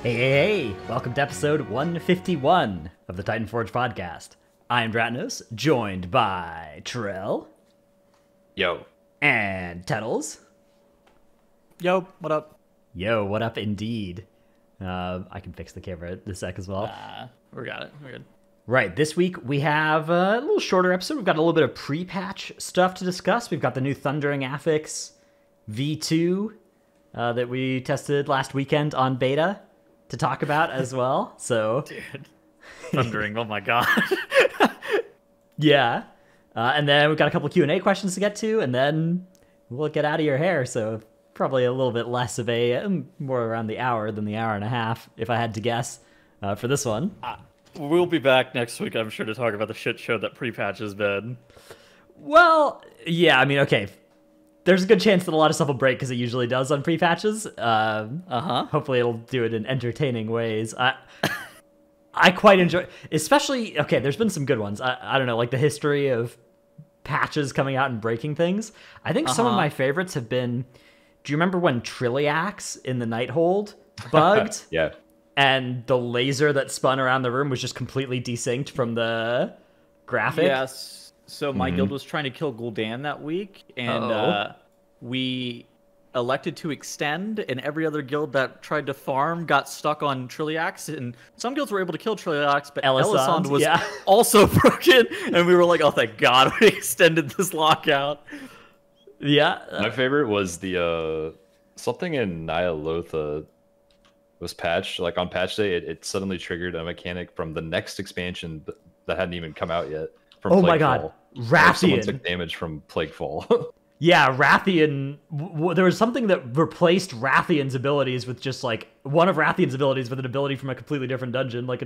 Hey, welcome to episode 151 of the Titanforge podcast. I'm Dratnos, joined by Trell. Yo. And Tettles. Yo, what up? Yo, what up indeed. I can fix the camera in a sec as well. We got it. We're good. Right, this week we have a little shorter episode. We've got a little bit of pre-patch stuff to discuss. We've got the new Thundering Affix V2 that we tested last weekend on beta to talk about as well. So, Dude. Thundering, oh my god. yeah. And then we've got a couple Q&A questions to get to, and then we'll get out of your hair. So probably a little bit less of a, more around the hour than the hour and a half, if I had to guess, for this one. We'll be back next week, I'm sure, to talk about the shit show that pre-patch has been. Well, yeah, I mean, okay. There's a good chance that a lot of stuff will break, because it usually does on pre-patches. Hopefully it'll do it in entertaining ways. I quite enjoy, especially, okay, there's been some good ones. I don't know, like the history of patches coming out and breaking things. I think some of my favorites have been, do you remember when Trilliax in the Nighthold bugged? Yeah. And the laser that spun around the room was just completely desynced from the graphic? Yes. So my guild was trying to kill Gul'dan that week, and we elected to extend, and every other guild that tried to farm got stuck on Trilliax, and some guilds were able to kill Trilliax, but Elisand was also broken, and we were like, oh, thank God we extended this lockout. Yeah. My favorite was the, something in Nyalotha was patched. Like on patch day, it suddenly triggered a mechanic from the next expansion that hadn't even come out yet. From oh my God, Rathian. Someone Rathian. took damage from Plaguefall. Yeah, Rathian. There was something that replaced Rathian's abilities with just like one of Rathian's abilities with an ability from a completely different dungeon, like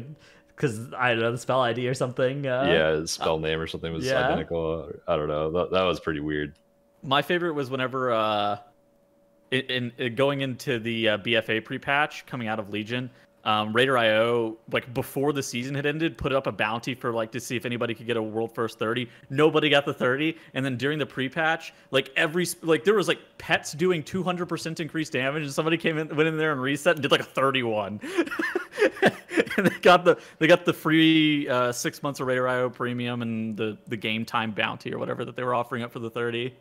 because I don't know, the spell ID or something. Yeah, the spell name or something was identical. I don't know. That was pretty weird. My favorite was whenever in going into the BFA pre-patch coming out of Legion, Raider.io, like before the season had ended, put up a bounty for like to see if anybody could get a world first 30. Nobody got the 30, and then during the pre-patch, like there was like pets doing 200% increased damage, and somebody went in there and reset and did like a 31. And they got the free 6 months of Raider.io premium and the game time bounty or whatever that they were offering up for the 30.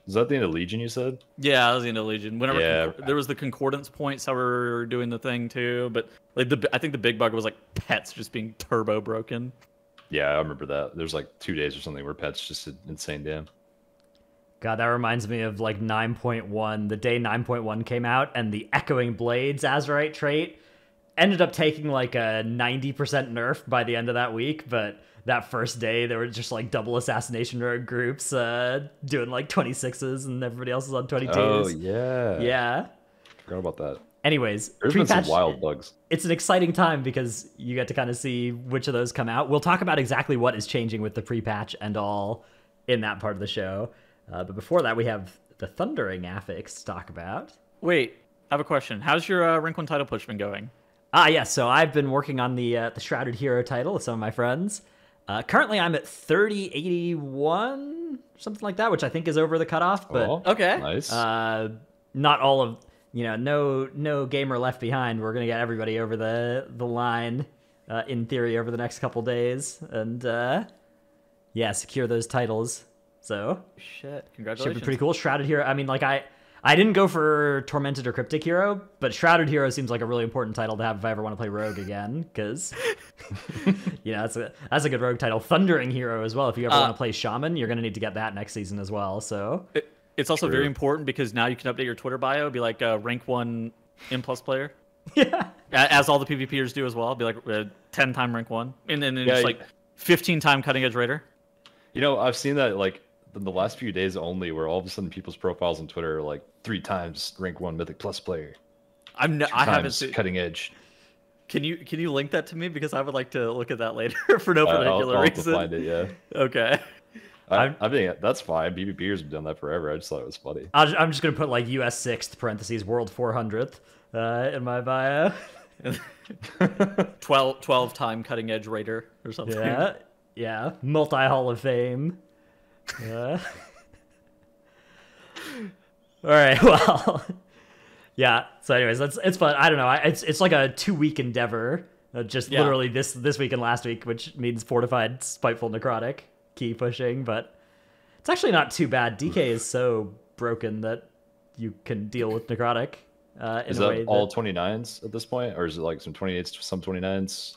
Is that the end of Legion, you said? Yeah, that was the end of Legion. Whenever there was the concordance points how we were doing the thing too, but like I think the big bug was like pets just being turbo broken. Yeah, I remember that. There's like 2 days or something where pets just did insane damn. God, that reminds me of like 9.1, the day 9.1 came out, and the Echoing Blades Azurite trait ended up taking like a 90% nerf by the end of that week, but that first day, there were just like double assassination rogue groups doing like 26s, and everybody else is on 22s. Oh, yeah. Yeah. Forgot about that. Anyways, there's been some wild bugs. It's an exciting time because you get to kind of see which of those come out. We'll talk about exactly what is changing with the pre-patch and all in that part of the show. But before that, we have the Thundering Affix to talk about. Wait, I have a question. How's your Rank 1 title push been going? Yes. So I've been working on the Shrouded Hero title with some of my friends. Currently, I'm at 3081, something like that, which I think is over the cutoff. But okay, nice. Not all of no gamer left behind. We're gonna get everybody over the line, in theory, over the next couple days, and secure those titles. So shit, congratulations! Should be pretty cool. Shrouded Hero. I mean, like I didn't go for Tormented or Cryptic Hero, but Shrouded Hero seems like a really important title to have if I ever want to play Rogue again, because, that's a good Rogue title. Thundering Hero as well. If you ever want to play Shaman, you're going to need to get that next season as well. So it's also very important because now you can update your Twitter bio, be like a Rank 1 M+ player. Yeah. As all the PvPers do as well. Be like 10-time Rank 1. And then just like 15-time Cutting Edge Raider. I've seen that like in the last few days only, where all of a sudden people's profiles on Twitter are like 3 times Rank 1 Mythic Plus player. I haven't seen Cutting Edge. Can you link that to me, because I would like to look at that later for no particular I'll reason. have to find it, yeah. Okay. I think that's fine. PvPers have done that forever. I just thought it was funny. I'm just gonna put like US 6th parentheses World 400th in my bio. 12-time Cutting Edge Raider or something. Yeah. Multi Hall of Fame. All right. Well, Yeah. So, anyways, it's fun. I don't know. It's like a 2-week endeavor. Just literally this week and last week, which means fortified, spiteful, necrotic, key pushing. But it's actually not too bad. DK is so broken that you can deal with necrotic. Is that all 29s at this point, or is it like some 28s, some 29s?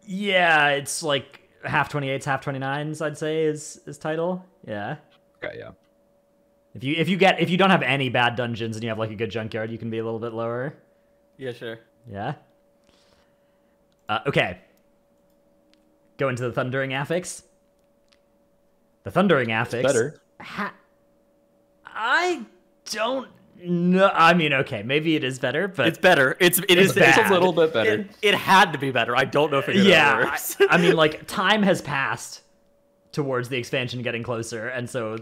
Yeah, it's like half 28s, half 29s. I'd say is title. Yeah. Okay, yeah. If you don't have any bad dungeons and you have like a good junkyard, you can be a little bit lower. Yeah, sure. Yeah. Okay. Go into the Thundering Affix. The Thundering Affix. It's better. I don't know. I mean, okay, maybe it is better, but It's better. It is bad. It's a little bit better. It had to be better. I don't know if it works. I mean, like time has passed towards the expansion getting closer, and so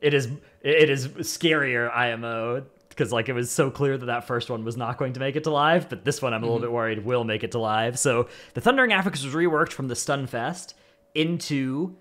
it is scarier IMO. Because like it was so clear that first one was not going to make it to live, but this one I'm a little bit worried will make it to live. So the Thundering Affix was reworked from the Stunfest into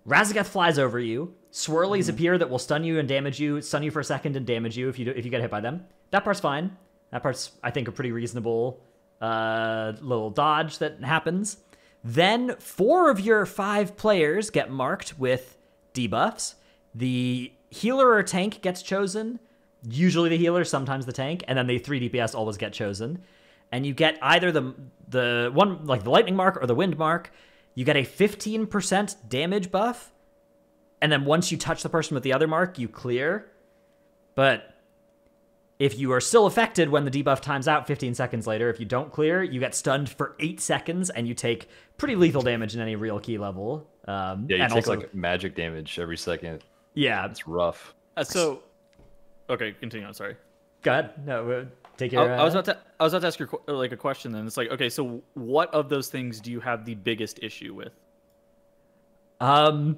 Razageth flies over you, swirlies appear that will stun you and damage you, stun you for a second and damage you if you get hit by them. That part's fine. That part's I think a pretty reasonable little dodge that happens. Then 4 of your 5 players get marked with debuffs. The healer or tank gets chosen. Usually the healer, sometimes the tank, and then the 3 DPS always get chosen. And you get either the one like the lightning mark or the wind mark. You get a 15% damage buff, and then once you touch the person with the other mark, you clear. But if you are still affected when the debuff times out 15 seconds later, if you don't clear, you get stunned for 8 seconds, and you take pretty lethal damage in any real key level. Yeah, you take also, like magic damage every second. Yeah, it's rough. Okay, continue. I'm sorry. Go ahead. No, take your. I was about to ask you like a question. Then it's like, okay, so what of those things do you have the biggest issue with? I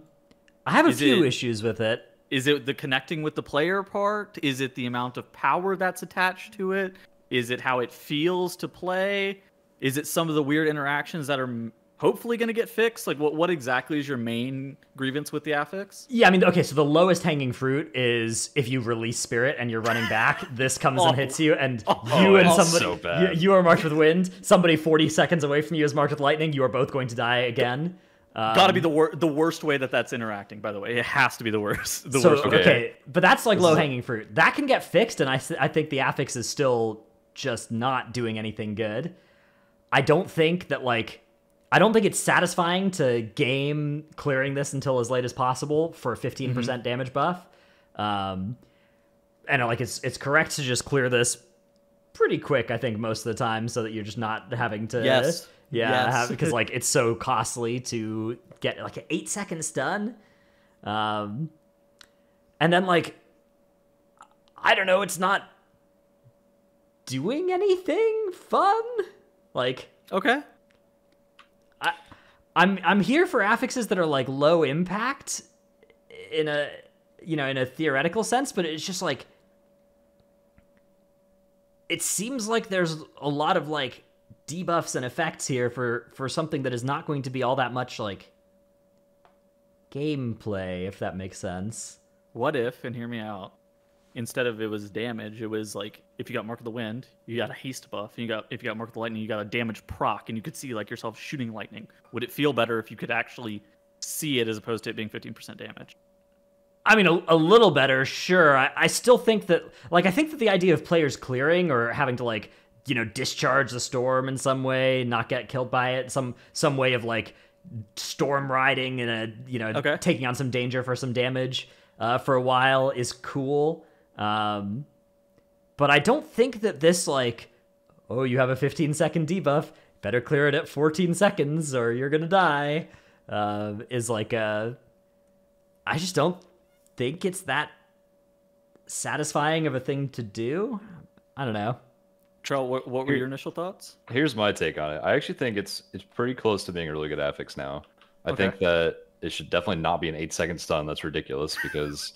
have a few issues with it. Is it the connecting with the player part? Is it the amount of power that's attached to it? Is it how it feels to play? Is it some of the weird interactions that are hopefully going to get fixed? Like, what exactly is your main grievance with the affix? Yeah, I mean, okay, so the lowest hanging fruit is if you release spirit and you're running back, this comes and hits you, and you and somebody, so bad. You are marked with wind. Somebody 40 seconds away from you is marked with lightning. You are both going to die again. Gotta be the worst way that's interacting, by the way. It has to be the worst. Worst way. Okay, but that's like low hanging fruit. That can get fixed, and I think the affix is still just not doing anything good. I don't think it's satisfying to game clearing this until as late as possible for a 15% damage buff. And like it's correct to just clear this pretty quick, I think, most of the time, so that you're just not having to because like it's so costly to get like an 8-second stun. And then like I don't know, it's not doing anything fun. Like okay. I'm here for affixes that are like low impact in a theoretical sense, but it's just like it seems like there's a lot of like debuffs and effects here for something that is not going to be all that much like gameplay, if that makes sense. What if, and hear me out, instead of it was damage, it was like if you got Mark of the Wind, you got a haste buff, and if you got Mark of the Lightning, you got a damage proc, and you could see like yourself shooting lightning. Would it feel better if you could actually see it as opposed to it being 15% damage? I mean, a little better, sure. I still think that, like, I think that the idea of players clearing or having to, like, discharge the storm in some way, not get killed by it, some way of, like, storm riding and taking on some danger for some damage for a while is cool. But I don't think that this, like, oh, you have a 15-second debuff, better clear it at 14 seconds or you're gonna die, is like I just don't think it's that satisfying of a thing to do. I don't know. Trell, what were your initial thoughts? Here's my take on it. I actually think it's pretty close to being a really good affix now. I think that it should definitely not be an 8-second stun. That's ridiculous because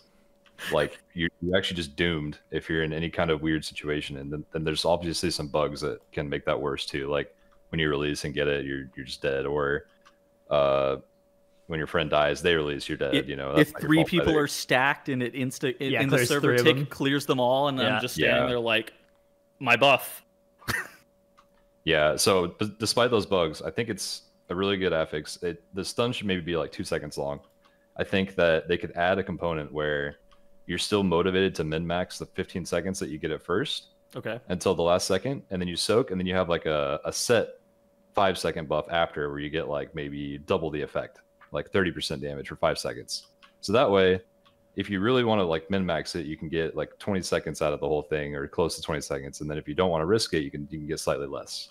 like you're actually just doomed if you're in any kind of weird situation. And then there's obviously some bugs that can make that worse too. Like when you release and get it, you're just dead. Or when your friend dies, they release, you're dead. That's If not your 3 fault people either. are stacked and it in the clears server 3 of them. tick clears them all, and I'm just standing there like, my buff. Yeah. So despite those bugs, I think it's a really good affix. The stun should maybe be like 2 seconds long. I think that they could add a component where you're still motivated to min-max the 15 seconds that you get at first. Okay. Until the last second, and then you soak, and then you have like a set 5-second buff after where you get like maybe double the effect, like 30% damage for 5 seconds. So that way, if you really want to like min-max it, you can get like 20 seconds out of the whole thing, or close to 20 seconds. And then if you don't want to risk it, you can get slightly less.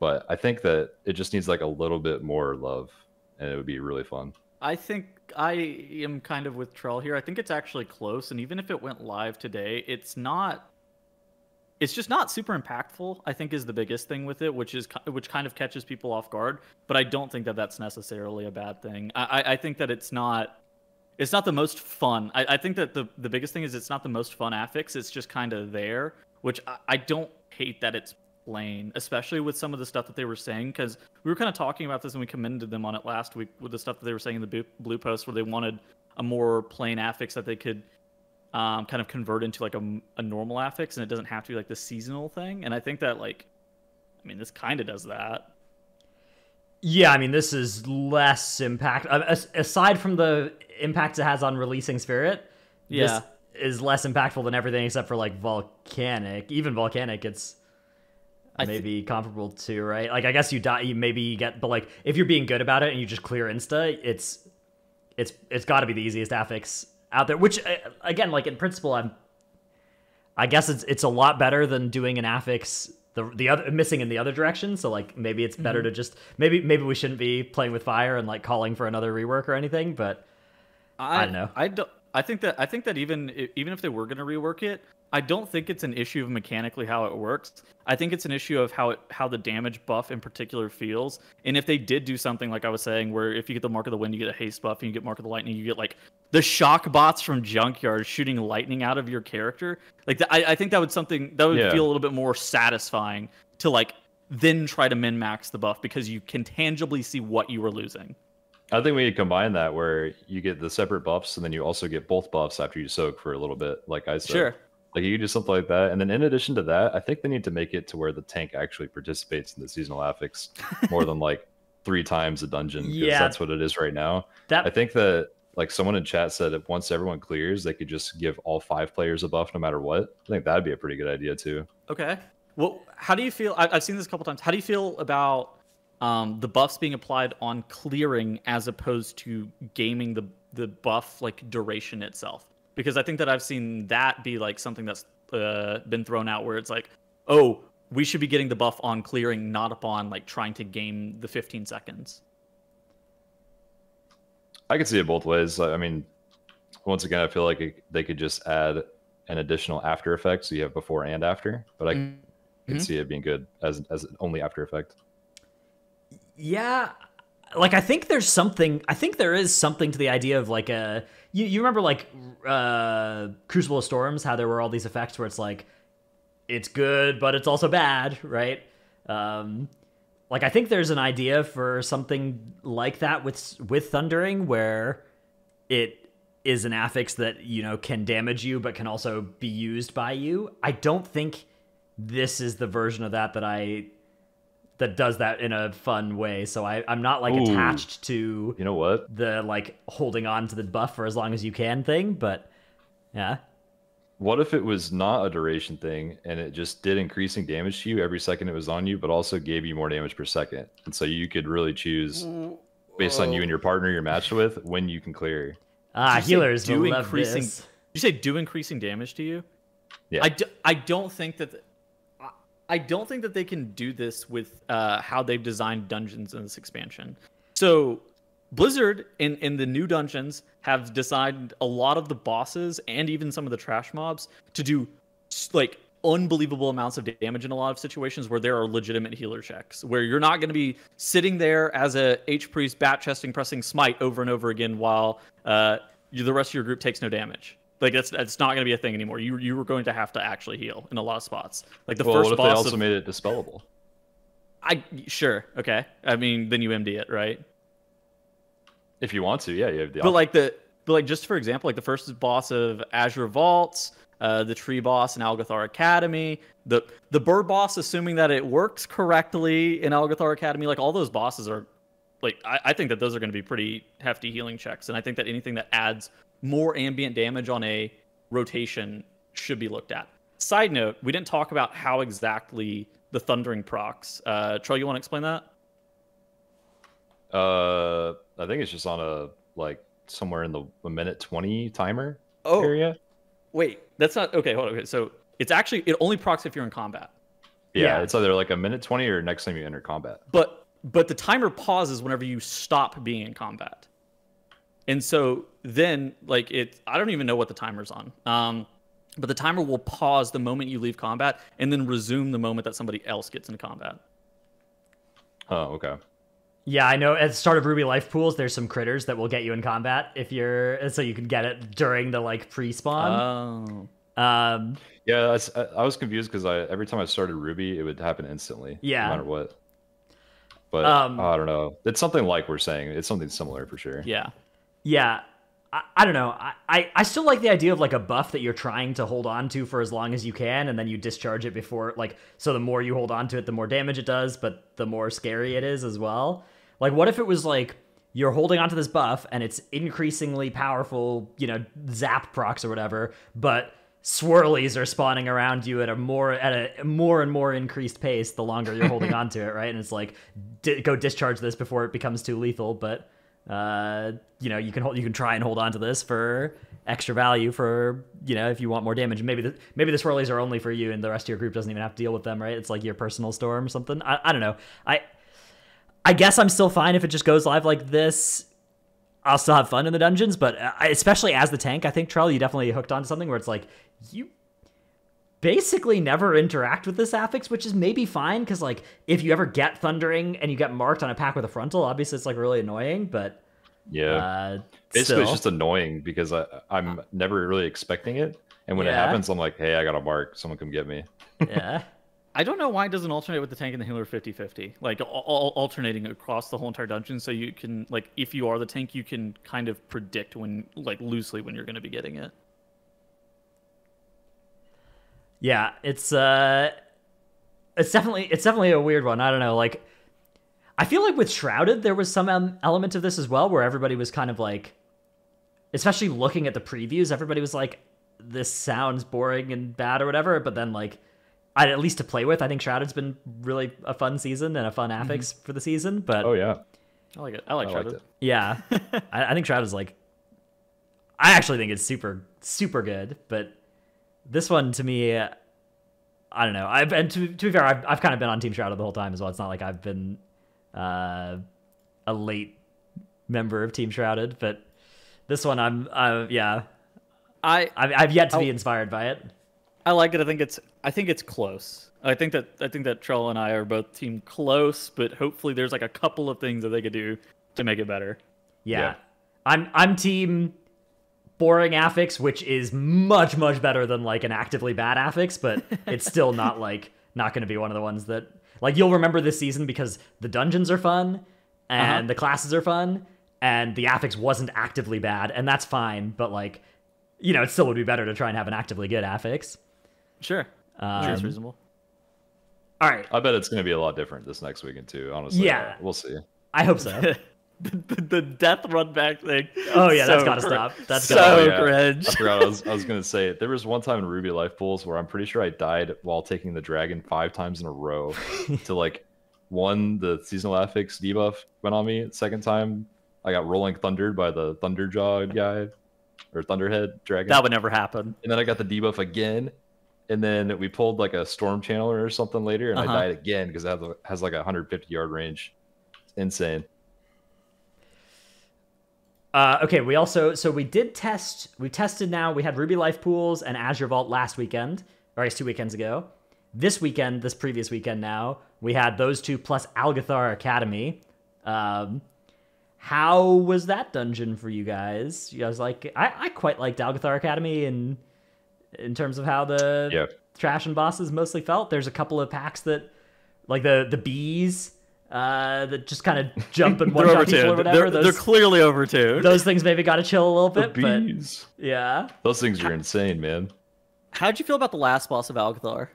But I think that it just needs like a little bit more love, and it would be really fun. I think I am kind of with Trell here. I think it's actually close, and even if it went live today, it's just not super impactful, I think, is the biggest thing with it, which kind of catches people off guard. But I don't think that that's necessarily a bad thing. I think that it's not the most fun. I think that the biggest thing is it's not the most fun affix. It's just kind of there, which I don't hate that it's plain, especially with some of the stuff that they were saying, because we were kind of talking about this and we commended them on it last week with the stuff that they were saying in the blue post, where they wanted a more plain affix that they could kind of convert into like a normal affix, and it doesn't have to be like the seasonal thing. And I think that this kind of does that. Yeah, I mean, this is less impact aside from the impact it has on releasing Spirit. Yeah, this is less impactful than everything except for like Volcanic. Even Volcanic, it's maybe comparable to, right? Like, I guess you die, you get, but like if you're being good about it and you just clear insta, it's got to be the easiest affix out there. Which again, like in principle, I guess it's a lot better than doing an affix the other missing in the other direction. So like maybe it's better to just maybe we shouldn't be playing with fire and like calling for another rework or anything. But I don't know. I think that even if they were going to rework it, I don't think it's an issue of mechanically how it works. I think it's an issue of how the damage buff in particular feels. And if they did do something like I was saying, where if you get the Mark of the Wind, you get a haste buff, and you get Mark of the Lightning, you get like the shock bots from Junkyard shooting lightning out of your character. Like I think that would feel a little bit more satisfying to like then try to min-max the buff, because you can tangibly see what you were losing. I think we could combine that where you get the separate buffs, and then you also get both buffs after you soak for a little bit, like I said. Sure. Like you could do something like that. And then in addition to that, I think they need to make it to where the tank actually participates in the seasonal affix more than like 3 times a dungeon, because that's what it is right now. I think that like someone in chat said that once everyone clears, they could just give all 5 players a buff no matter what. I think that'd be a pretty good idea too. Okay. Well, how do you feel? I've seen this a couple times. How do you feel about the buffs being applied on clearing as opposed to gaming the buff like duration itself? Because I think that I've seen that be like something that's been thrown out, where it's like, oh, we should be getting the buff on clearing, not upon like trying to game the 15 seconds. I could see it both ways. I mean, once again, I feel like they could just add an additional after effect, so you have before and after. But I can see it being good as an only after effect. Yeah, like I think there is something to the idea of like you remember like Crucible of Storms, how there were all these effects where it's like it's good but it's also bad, right? Like I think there's an idea for something like that with Thundering, where it is an affix that can damage you but can also be used by you. I don't think this is the version of that does that in a fun way. So I'm not like attached to the like holding on to the buff for as long as you can thing. But yeah, what if it was not a duration thing and it just did increasing damage to you every second it was on you, but also gave you more damage per second, and so you could really choose based on you and your partner you're matched with when you can clear. Healers will love this. Did you say do increasing damage to you? Yeah. I don't think that they can do this with how they've designed dungeons in this expansion. So Blizzard in the new dungeons have decided a lot of the bosses and even some of the trash mobs to do like unbelievable amounts of damage in a lot of situations where there are legitimate healer checks, where you're not going to be sitting there as a H-Priest bat chesting pressing smite over and over again while the rest of your group takes no damage. Like that's not going to be a thing anymore. You were going to have to actually heal in a lot of spots. Like the first what if boss they also made it dispellable? Sure, okay. I mean, then you MD it, right? If you want to, yeah, you have the But like just for example, like the first boss of Azure Vaults, the tree boss in Althar Academy, the bird boss, assuming that it works correctly in Althar Academy, like all those bosses are like I think that those are going to be pretty hefty healing checks, and I think that anything that adds more ambient damage on a rotation should be looked at. Side note, we didn't talk about how exactly the thundering procs. Troy, you want to explain that? I think it's just on a like somewhere in the minute 20 timer area. Wait, that's not okay. Hold on. Okay, so it only procs if you're in combat. Yeah, it's either like a minute 20 or next time you enter combat. But the timer pauses whenever you stop being in combat. And so then like I don't even know what the timer's on. But the timer will pause the moment you leave combat and then resume the moment that somebody else gets into combat. Oh, okay. Yeah, I know at the start of Ruby Life Pools, there's some critters that will get you in combat so you can get it during the like pre-spawn. Oh. Yeah, I was confused because every time I started Ruby, it would happen instantly. Yeah. No matter what. But I don't know. It's something like we're saying. It's something similar for sure. Yeah. Yeah. I don't know. I still like the idea of like a buff that you're trying to hold on to for as long as you can, and then you discharge it before, like, so the more you hold on to it, the more damage it does, but the more scary it is as well. Like, what if it was like you're holding onto this buff and it's increasingly powerful, zap procs or whatever, but swirlies are spawning around you at a more and more increased pace the longer you're holding onto it, right? And it's like, go discharge this before it becomes too lethal, but you can try and hold on to this for extra value for if you want more damage. Maybe the swirlies are only for you and the rest of your group doesn't even have to deal with them, right? It's like your personal storm or something. I don't know. I guess I'm still fine if it just goes live like this. I'll still have fun in the dungeons, but especially as the tank, I think, Trell, you definitely hooked onto something where it's like you basically never interact with this affix, which is maybe fine, because like if you ever get thundering and you get marked on a pack with a frontal, obviously it's like really annoying, but yeah, basically it's just annoying because I'm never really expecting it, and when it happens, I'm like, hey, I got a mark, someone come get me. Yeah. I don't know why it doesn't alternate with the tank and the healer 50-50, like alternating across the whole entire dungeon, so you can, like, if you are the tank, you can kind of predict when, like, loosely when you're going to be getting it. Yeah, it's definitely a weird one. I don't know, like, I feel like with Shrouded there was some element of this as well, where everybody was kind of like, especially looking at the previews, everybody was like, this sounds boring and bad or whatever, but then like, at least to play with, I think Shrouded's been really a fun season and a fun affix for the season. But oh yeah, I like it. I like Shrouded. Yeah, I think Shrouded's like, I actually think it's super good. But this one to me, I don't know. To be fair, I've kind of been on Team Shrouded the whole time as well. It's not like I've been a late member of Team Shrouded, but this one I've yet to be inspired by it. I like it. I think it's close. I think that Trell and I are both team close, but hopefully there's like a couple of things that they could do to make it better. Yeah. I'm team boring affix, which is much better than like an actively bad affix, but it's still not going to be one of the ones that, like, you'll remember this season because the dungeons are fun and the classes are fun and the affix wasn't actively bad, and that's fine, but like, it still would be better to try and have an actively good affix. Sure. Sure, it's reasonable. All right. I bet it's going to be a lot different this next weekend too, honestly. Yeah. We'll see. I hope so. the death run back thing. Oh yeah, that's got to stop. That's so cringe. I forgot I was going to say it. There was one time in Ruby Life Pools where I'm pretty sure I died while taking the dragon 5 times in a row to like, one, the seasonal affix debuff went on me. Second time, I got rolling thundered by the Thunderjaw guy or Thunderhead dragon. That would never happen. And then I got the debuff again. And then we pulled like a storm channeler or something later, and I died again because it has like a 150-yard range. It's insane. Okay, we did test. We tested now. We had Ruby Life Pools and Azure Vault last weekend, or I guess 2 weekends ago. This previous weekend now, we had those two plus Althar Academy. How was that dungeon for you guys? You guys like? I quite liked Althar Academy in terms of how the trash and bosses mostly felt. There's a couple of packs that, like the bees, that just kind of jump and They're one-shot people or overtuned. whatever. They're clearly overtuned. Those things maybe got to chill a little bit, bees. but yeah. Those things are insane, man. How'd you feel about the last boss of Althar?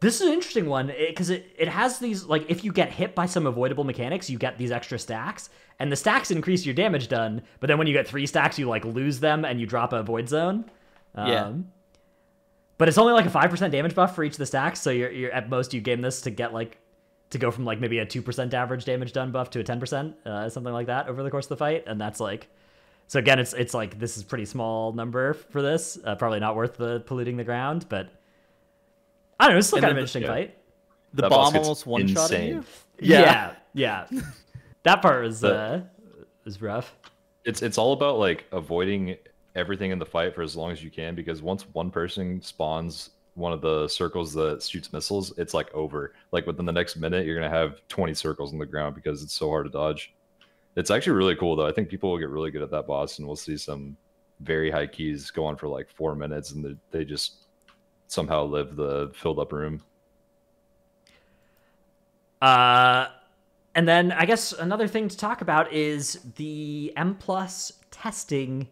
This is an interesting one because it has these, like, if you get hit by some avoidable mechanics, you get these extra stacks, and the stacks increase your damage done, but then when you get 3 stacks, you, like, lose them and you drop a void zone. Yeah. But it's only, like, a 5% damage buff for each of the stacks, so you're at most you game this to get, like, to go from, like, maybe a 2% average damage done buff to a 10%, something like that over the course of the fight, and that's, like... So again, it's like, this is a pretty small number for this, probably not worth the polluting the ground, but... I don't know, it's still kind of an interesting fight. The That bomb boss gets almost one-shotted insane. you? Yeah. That part was rough. It's all about like avoiding everything in the fight for as long as you can, because once one person spawns one of the circles that shoots missiles, it's like over. Like within the next minute, you're gonna have 20 circles on the ground because it's so hard to dodge. It's actually really cool though. I think people will get really good at that boss, and we'll see some very high keys go on for like 4 minutes, and they just somehow live the filled up room. And then I guess another thing to talk about is the M+ testing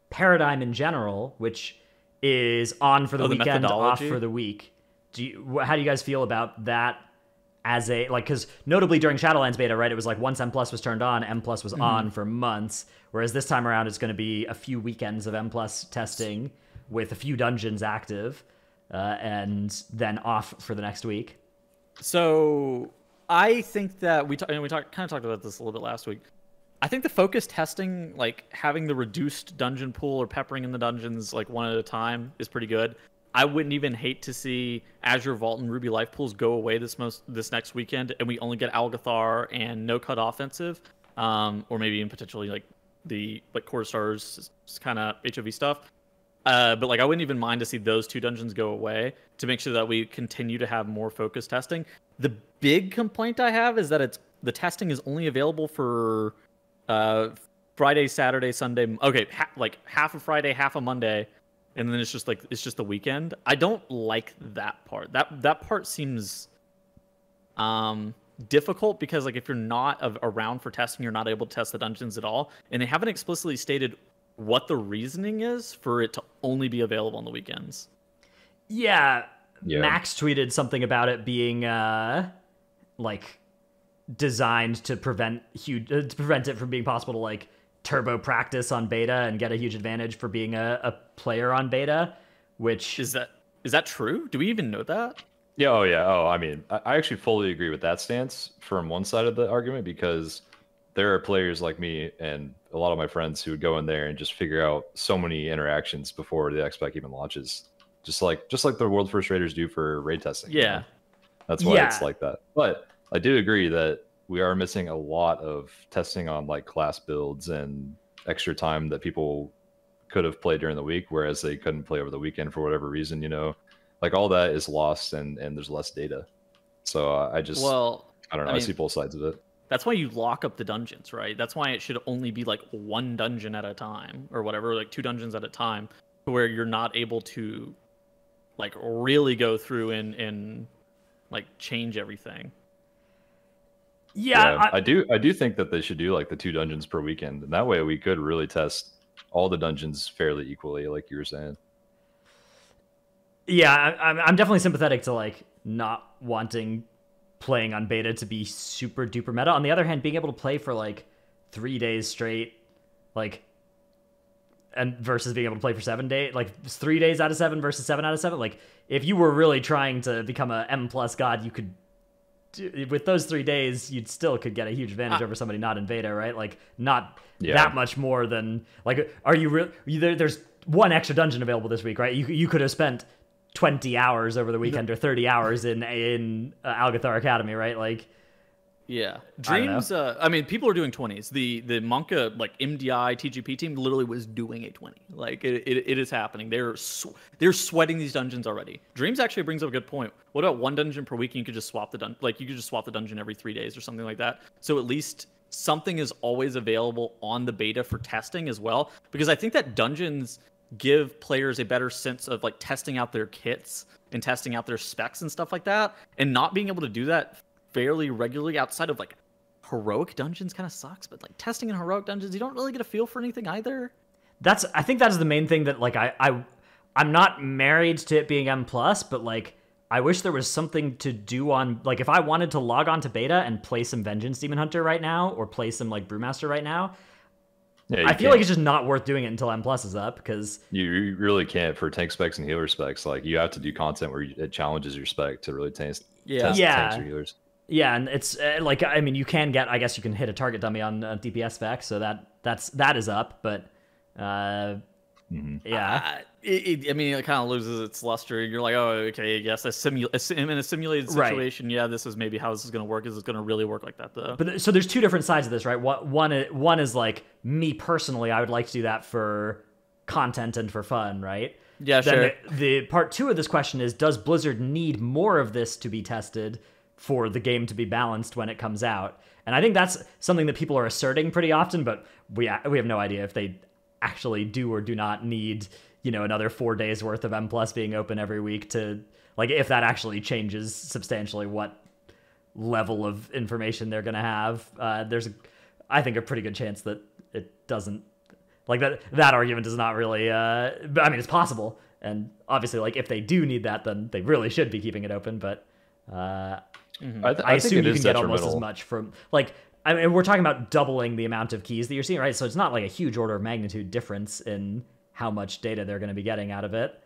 paradigm in general, which is on for the weekend, off for the week. How do you guys feel about that as a, like, because notably during Shadowlands beta, right, it was like once M+ was turned on, M+ was on for months, whereas this time around it's going to be a few weekends of M+ testing with a few dungeons active, and then off for the next week. So I think that we kind of talked about this a little bit last week. I think the focus testing, like having the reduced dungeon pool or peppering in the dungeons like one at a time, is pretty good. I wouldn't even hate to see Azure Vault and Ruby Life pools go away this next weekend, and we only get Althar and no cut offensive, or maybe even potentially like the Core Stars kind of HOV stuff. But like I wouldn't even mind to see those 2 dungeons go away to make sure that we continue to have more focus testing. The big complaint I have is that the testing is only available for Friday, Saturday, Sunday. Okay, like half of Friday, half of Monday, and then it's just the weekend. I don't like that part. That part seems difficult because like if you're not around for testing, you're not able to test the dungeons at all, and they haven't explicitly stated what the reasoning is for it to only be available on the weekends. Yeah. Max tweeted something about it being like designed to prevent it from being possible to like turbo practice on beta and get a huge advantage for being a player on beta, which is that true? Do we even know that? Yeah. Oh, I mean, I actually fully agree with that stance from one side of the argument, because there are players like me and a lot of my friends who would go in there and just figure out so many interactions before the X-Pack even launches. Just like the world first raiders do for raid testing. Yeah. You know? That's why it's like that. But I do agree that we are missing a lot of testing on like class builds and extra time that people could have played during the week, whereas they couldn't play over the weekend for whatever reason, you know, like all that is lost and there's less data. So I don't know. I see both sides of it. That's why you lock up the dungeons, right? That's why it should only be like 1 dungeon at a time or whatever, like 2 dungeons at a time, where you're not able to like really go through and like change everything. Yeah, I do think that they should do like the 2 dungeons per weekend, and that way we could really test all the dungeons fairly equally, like you were saying. Yeah, I'm definitely sympathetic to like not wanting playing on beta to be super duper meta. On the other hand, being able to play for like 3 days straight, like, and versus being able to play for 7 days, like 3 days out of 7 versus 7 out of 7. Like, if you were really trying to become a M+ god, you could, with those 3 days, you'd still could get a huge advantage over somebody not in beta, right? Like, not that much more than, like, are you really, there's 1 extra dungeon available this week, right? You could have spent 20 hours over the weekend or 30 hours in Althar Academy, right? Like, yeah, Dreams. I mean, people are doing 20s. The Monka like MDI TGP team literally was doing a 20. Like it is happening. They're sweating these dungeons already. Dreams actually brings up a good point. What about 1 dungeon per week? And you could just swap the dungeon every 3 days or something like that. So at least something is always available on the beta for testing as well. Because I think that dungeons give players a better sense of like testing out their kits and testing out their specs and stuff like that. And not being able to do that fairly regularly outside of like heroic dungeons kind of sucks, but like testing in heroic dungeons, you don't really get a feel for anything either. I think that's the main thing that like I'm not married to it being M+, but like I wish there was something to do on, like, if I wanted to log on to beta and play some Vengeance Demon Hunter right now, or play some like Brewmaster right now, Yeah, I feel like it's just not worth doing it until M+ is up, because you really can't for tank specs and healer specs. Like, you have to do content where it challenges your spec to really test tanks or healers. Yeah, and it's like, I mean, you can get, I guess you can hit a target dummy on DPS spec, so that is up, but yeah. I mean, it kind of loses its luster. You're like, oh, okay, yes, in a simulated situation, yeah, this is maybe how this is going to work. Is it going to really work like that, though? But so there's two different sides of this, right? One is like, me personally, I would like to do that for content and for fun, right? Yeah, then sure. The part two of this question is, does Blizzard need more of this to be tested for the game to be balanced when it comes out? And I think that's something that people are asserting pretty often, but we have no idea if they actually do or do not need, another 4 days worth of M+ being open every week to, like, if that actually changes substantially what level of information they're going to have. There's, I think, a pretty good chance that it doesn't, like, that argument is not really, but I mean, it's possible. And obviously, like, if they do need that, then they really should be keeping it open. But I assume you can get almost as much from, like, I mean, we're talking about doubling the amount of keys that you're seeing, right? So it's not like a huge order of magnitude difference in how much data they're going to be getting out of it.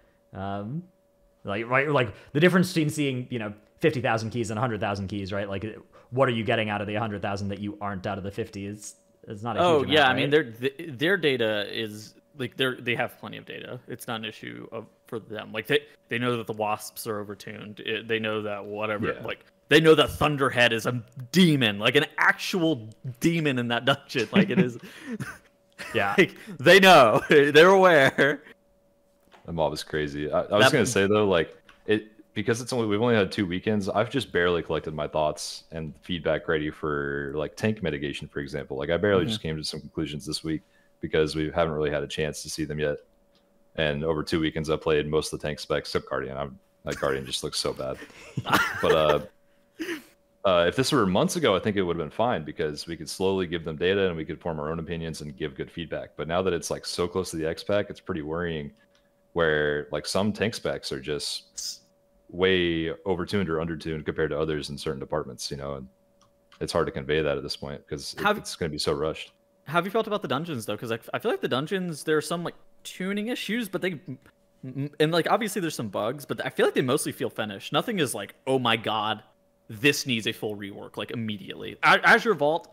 Like the difference between seeing, 50,000 keys and 100,000 keys, right? Like, what are you getting out of the 100,000 that you aren't out of the 50? It's not a huge amount, yeah, right? I mean, their data is like they have plenty of data. It's not an issue for them. Like they know that the wasps are overtuned. They know that whatever, like. They know that Thunderhead is a demon, like an actual demon in that dungeon. Like, it is. Yeah. Like, they know. They're aware. The mob is crazy. I was going to say, though, like, because we've only had 2 weekends, I've just barely collected my thoughts and feedback ready for, like, tank mitigation, for example. Like, I barely just came to some conclusions this week because we haven't really had a chance to see them yet. And over 2 weekends, I played most of the tank specs, except Guardian. That Guardian just looks so bad. But, if this were months ago, I think it would have been fine because we could slowly give them data and we could form our own opinions and give good feedback. But now that it's like so close to the X-Pack, it's pretty worrying where like some tank specs are just way overtuned or undertuned compared to others in certain departments, and it's hard to convey that at this point because it's going to be so rushed. How have you felt about the dungeons, though? Because I feel like the dungeons, there are some like tuning issues, but and like obviously there's some bugs, but I feel like they mostly feel finished. Nothing is like, oh my god, this needs a full rework, like, immediately. Azure Vault,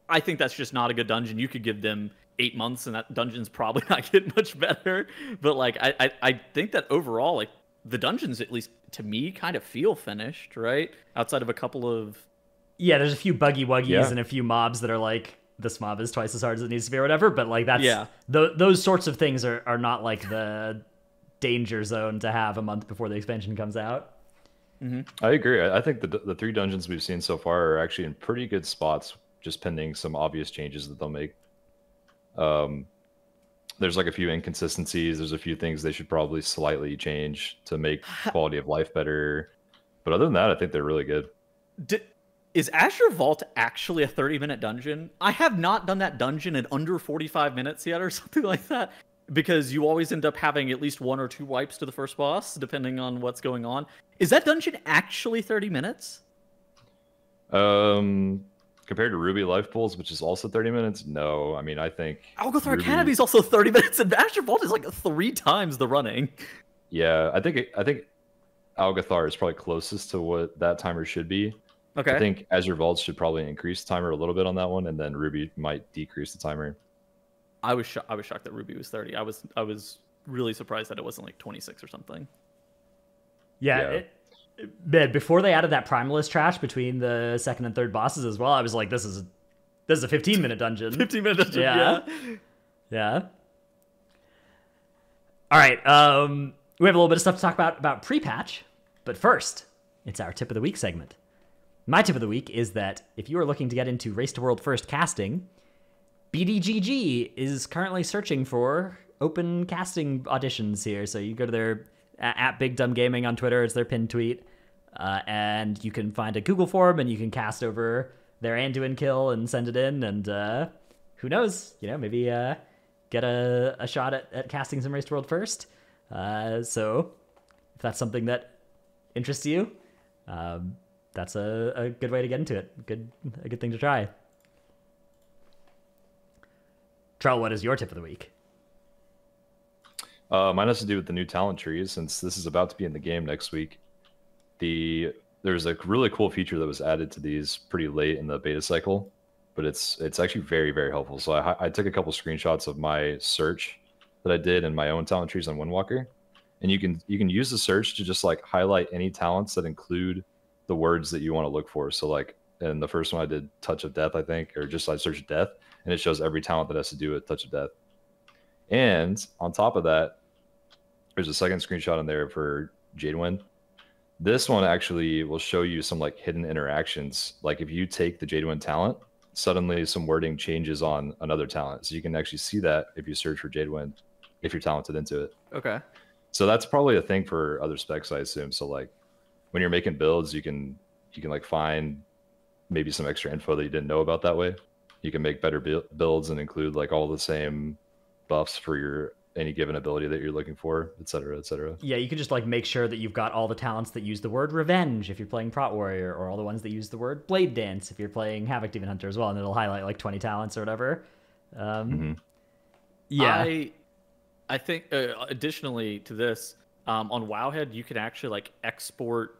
I think that's just not a good dungeon. You could give them 8 months and that dungeon's probably not getting much better. But, like, I think that overall, like, the dungeons, at least to me, kind of feel finished, right? Outside of a couple of... Yeah, there's a few buggy wuggies and a few mobs that are like, this mob is twice as hard as it needs to be or whatever, but, like, that's... Yeah. Those sorts of things are not, like, the danger zone to have a month before the expansion comes out. I agree. I think the 3 dungeons we've seen so far are actually in pretty good spots, just pending some obvious changes that they'll make. There's like a few inconsistencies. There's a few things they should probably slightly change to make quality of life better. But other than that, I think they're really good. Is Azure Vault actually a 30-minute dungeon? I have not done that dungeon in under 45 minutes yet or something like that. Because you always end up having at least 1 or 2 wipes to the first boss, depending on what's going on. Is that dungeon actually 30 minutes? Compared to Ruby Life Pools, which is also 30 minutes, no. I mean, I think Althar Academy is also 30 minutes, and Azure Vault is like 3 times the running. Yeah, I think Althar is probably closest to what that timer should be. Okay. I think Azure Vault should probably increase the timer a little bit on that one, and then Ruby might decrease the timer. I was shocked that Ruby was 30. I was really surprised that it wasn't like 26 or something. Yeah. Before they added that Primalist trash between the second and third bosses as well, I was like, this is a 15-minute dungeon. 15-minute dungeon, yeah. Yeah. All right. We have a little bit of stuff to talk about pre-patch, but first, it's our tip of the week segment. My tip of the week is that if you are looking to get into Race to World First casting, BDGG is currently searching for open casting auditions here. So you go to their at Big Dumb Gaming on Twitter. It's their pinned tweet. and you can find a Google form and you can cast over their Anduin kill and send it in, and who knows, maybe get a shot at casting some Race to World first. So if that's something that interests you, that's a good way to get into it. A good thing to try. Trell, what is your tip of the week? Mine has to do with the new talent trees, since this is about to be in the game next week. There's a really cool feature that was added to these pretty late in the beta cycle, but it's actually very, very helpful. So I took a couple screenshots of my search that I did in my own talent trees on Windwalker, and you can use the search to just like highlight any talents that include the words that you want to look for. So like in the first one I did Touch of Death, I think, or just I searched death, and it shows every talent that has to do with Touch of Death. And on top of that, there's a second screenshot in there for Jadewind. This one actually will show you some like hidden interactions. Like if you take the Jadewind talent, suddenly some wording changes on another talent. So you can actually see that if you search for Jadewind, if you're talented into it. Okay. So that's probably a thing for other specs, I assume. So like when you're making builds, you can like find maybe some extra info that you didn't know about that way. You can make better builds and include like all the same buffs for any given ability that you're looking for, etc., etc. Yeah, you can just like make sure that you've got all the talents that use the word revenge if you're playing Prot Warrior, or all the ones that use the word blade dance if you're playing Havoc Demon Hunter as well, and it'll highlight like 20 talents or whatever. Yeah. I think additionally to this, on Wowhead, you can actually like export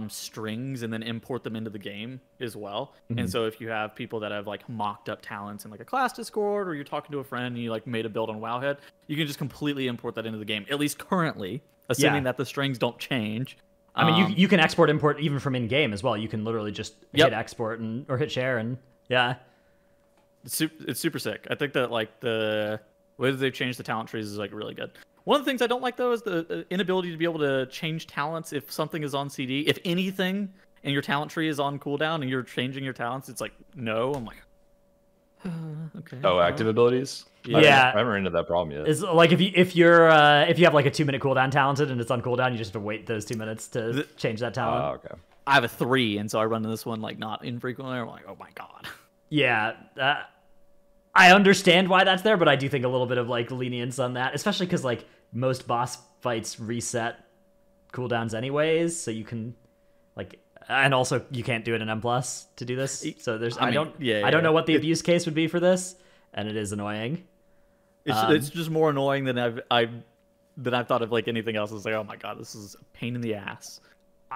strings and then import them into the game as well. And so if you have people that have like mocked up talents in like a class Discord, or you're talking to a friend and you like made a build on Wowhead, you can just completely import that into the game, at least currently, assuming that the strings don't change. I mean, you can export import even from in game as well. You can literally just hit export or hit share, and it's super sick. I think that like the way that they've changed the talent trees is like really good. One of the things I don't like, though, is the inability to be able to change talents if something is on CD. If anything and your talent tree is on cooldown and you're changing your talents, it's like, no. I'm like, okay. Oh, active abilities? Yeah. I haven't run into that problem yet. It's like if you have like a 2-minute cooldown talented and it's on cooldown, you just have to wait those 2 minutes to change that talent. Oh, okay. I have a 3, and so I run into this one like not infrequently. I'm like, oh my god. Yeah. I understand why that's there, but I do think a little bit of like lenience on that, especially because like most boss fights reset cooldowns anyways, so you can like, and also you can't do it in M+ to do this. So there's I don't know what the abuse case would be for this, and it is annoying. It's just more annoying than I've thought of like anything else. It's like, oh my god, this is a pain in the ass.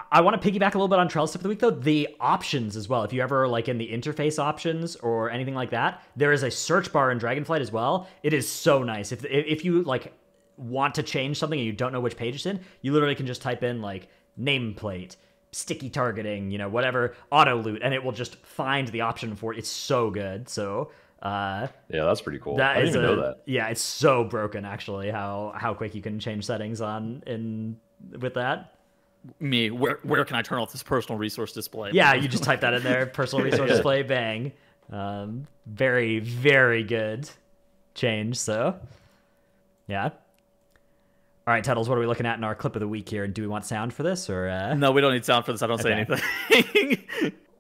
I want to piggyback a little bit on Trell's tip of the week, though. The options as well. If you ever, like, in the interface options or anything like that, there is a search bar in Dragonflight as well. It is so nice. If you, like, want to change something and you don't know which page it's in, you literally can just type in, like, nameplate, sticky targeting, whatever, auto loot, and it will just find the option for it. It's so good. So, yeah, that's pretty cool. I didn't even know that. Yeah, it's so broken, actually, how quick you can change settings with that. Where can I turn off this personal resource display? Yeah, you just type that in there, personal resource display, bang. Very, very good change, so yeah. All right, Tuddles, what are we looking at in our clip of the week here? And do we want sound for this, or No, we don't need sound for this. I don't say anything.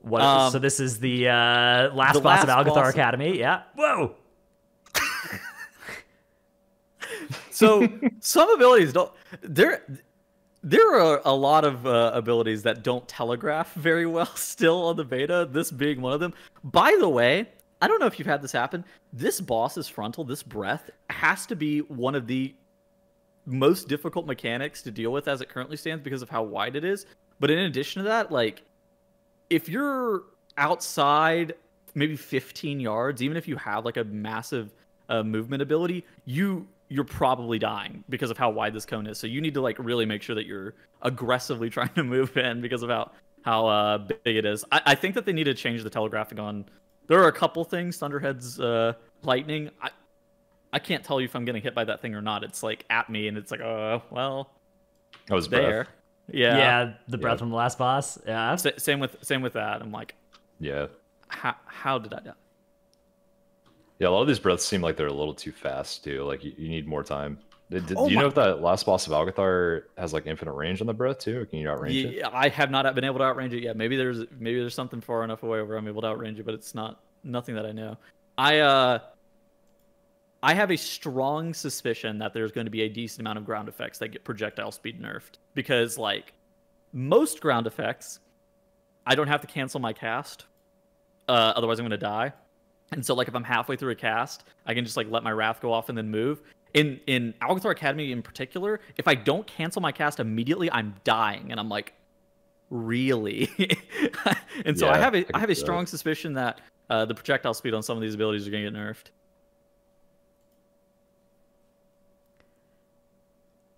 So this is the last boss of Althar Academy. Yeah. Whoa. So some abilities don't. There are a lot of abilities that don't telegraph very well still on the beta, this being one of them. By the way, I don't know if you've had this happen. This boss's frontal, this breath, has to be one of the most difficult mechanics to deal with as it currently stands because of how wide it is. But in addition to that, like, if you're outside maybe 15 yards, even if you have like a massive movement ability, you're probably dying because of how wide this cone is. So you need to like really make sure that you're aggressively trying to move in because of how big it is. I think that they need to change the telegraphing on. There are a couple things. Thunderhead's lightning. I can't tell you if I'm getting hit by that thing or not. It's like at me, and it's like, well, I was there. Breath. Yeah, the breath from the last boss. Yeah. Same with that. I'm like, yeah. How did I die? Yeah, a lot of these breaths seem like they're a little too fast too. Like you need more time. Do you know if that last boss of Althar has like infinite range on the breath too, or can you outrange it? Yeah, I have not been able to outrange it yet. Maybe there's something far enough away where I'm able to outrange it, but it's nothing that I know. I have a strong suspicion that there's going to be a decent amount of ground effects that get projectile speed nerfed, because like most ground effects, I don't have to cancel my cast, otherwise I'm going to die. And so like if I'm halfway through a cast, I can just like let my wrath go off and then move. In Althar Academy in particular, if I don't cancel my cast immediately, I'm dying, and I'm like, really? And so I have a strong suspicion that the projectile speed on some of these abilities are going to get nerfed.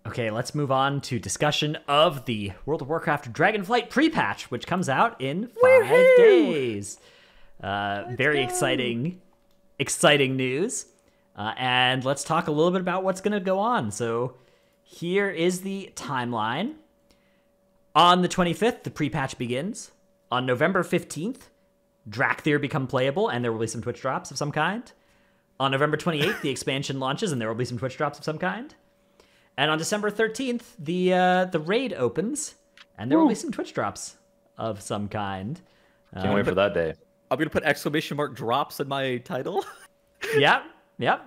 Okay, let's move on to discussion of the World of Warcraft Dragonflight pre-patch, which comes out in 5 days. Very exciting news. And let's talk a little bit about what's going to go on. So here is the timeline. On the 25th, the pre-patch begins. On November 15th, Drakthir become playable, and there will be some Twitch drops of some kind. On November 28th, the expansion launches, and there will be some Twitch drops of some kind. And on December 13th, the raid opens, and there will be some Twitch drops of some kind. Can't wait for that day. I'm going to put exclamation mark drops in my title. Yeah,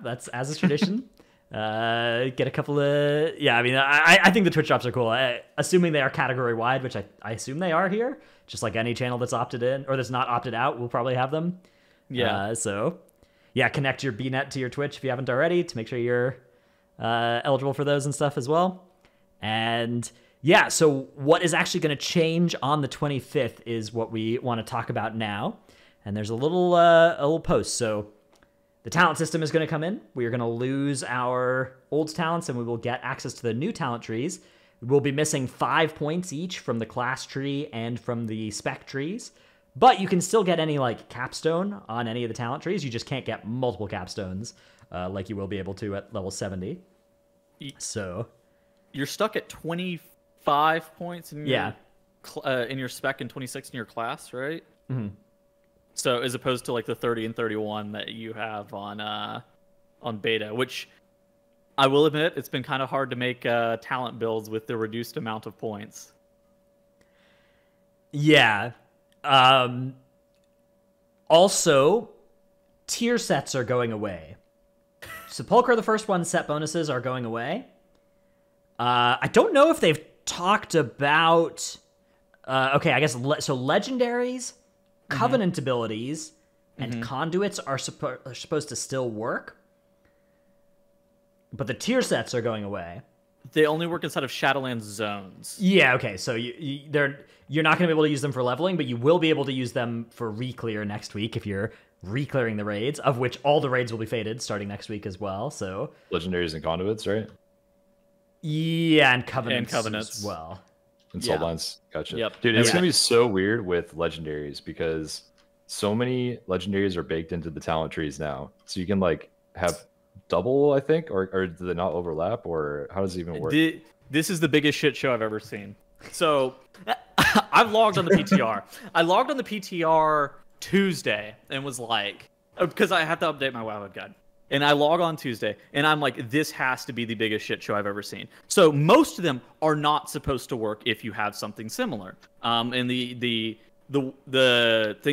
that's as is tradition. Get a couple of... Yeah, I mean, I think the Twitch drops are cool. Assuming they are category-wide, which I assume they are here. Just like any channel that's opted in, or that's not opted out, will probably have them. Yeah. So, yeah, connect your BNet to your Twitch if you haven't already to make sure you're eligible for those and stuff as well. And yeah, so what is actually going to change on the 25th is what we want to talk about now. And there's a little post. So the talent system is going to come in. We are going to lose our old talents, and we will get access to the new talent trees. We'll be missing 5 points each from the class tree and from the spec trees. But you can still get any like capstone on any of the talent trees. You just can't get multiple capstones like you will be able to at level 70. So you're stuck at 25 points in your spec and 26 in your class, right? Mm-hmm. So as opposed to like the 30 and 31 that you have on beta, which I will admit it's been kind of hard to make talent builds with the reduced amount of points. Yeah. Also, tier sets are going away. Sepulchre, the first one, set bonuses are going away. I don't know if they've talked about... okay, I guess... so legendaries, covenant abilities, and conduits are supposed to still work. But the tier sets are going away. They only work inside of Shadowlands zones. Yeah, okay, so you're not going to be able to use them for leveling, but you will be able to use them for re-clear next week if you're re-clearing the raids, of which all the raids will be faded starting next week as well. So legendaries and conduits, right? Yeah, and covenants as well. And soul lines. Gotcha. Yep. Dude, it's going to be so weird with legendaries because so many legendaries are baked into the talent trees now. So you can like have double, I think, or do they not overlap, or how does it even work? This is the biggest shit show I've ever seen. So I've logged on the PTR. I logged on the PTR Tuesday and was like, because I have to update my WoW guide. And I log on Tuesday, and I'm like, this has to be the biggest shit show I've ever seen. So most of them are not supposed to work if you have something similar. And the thing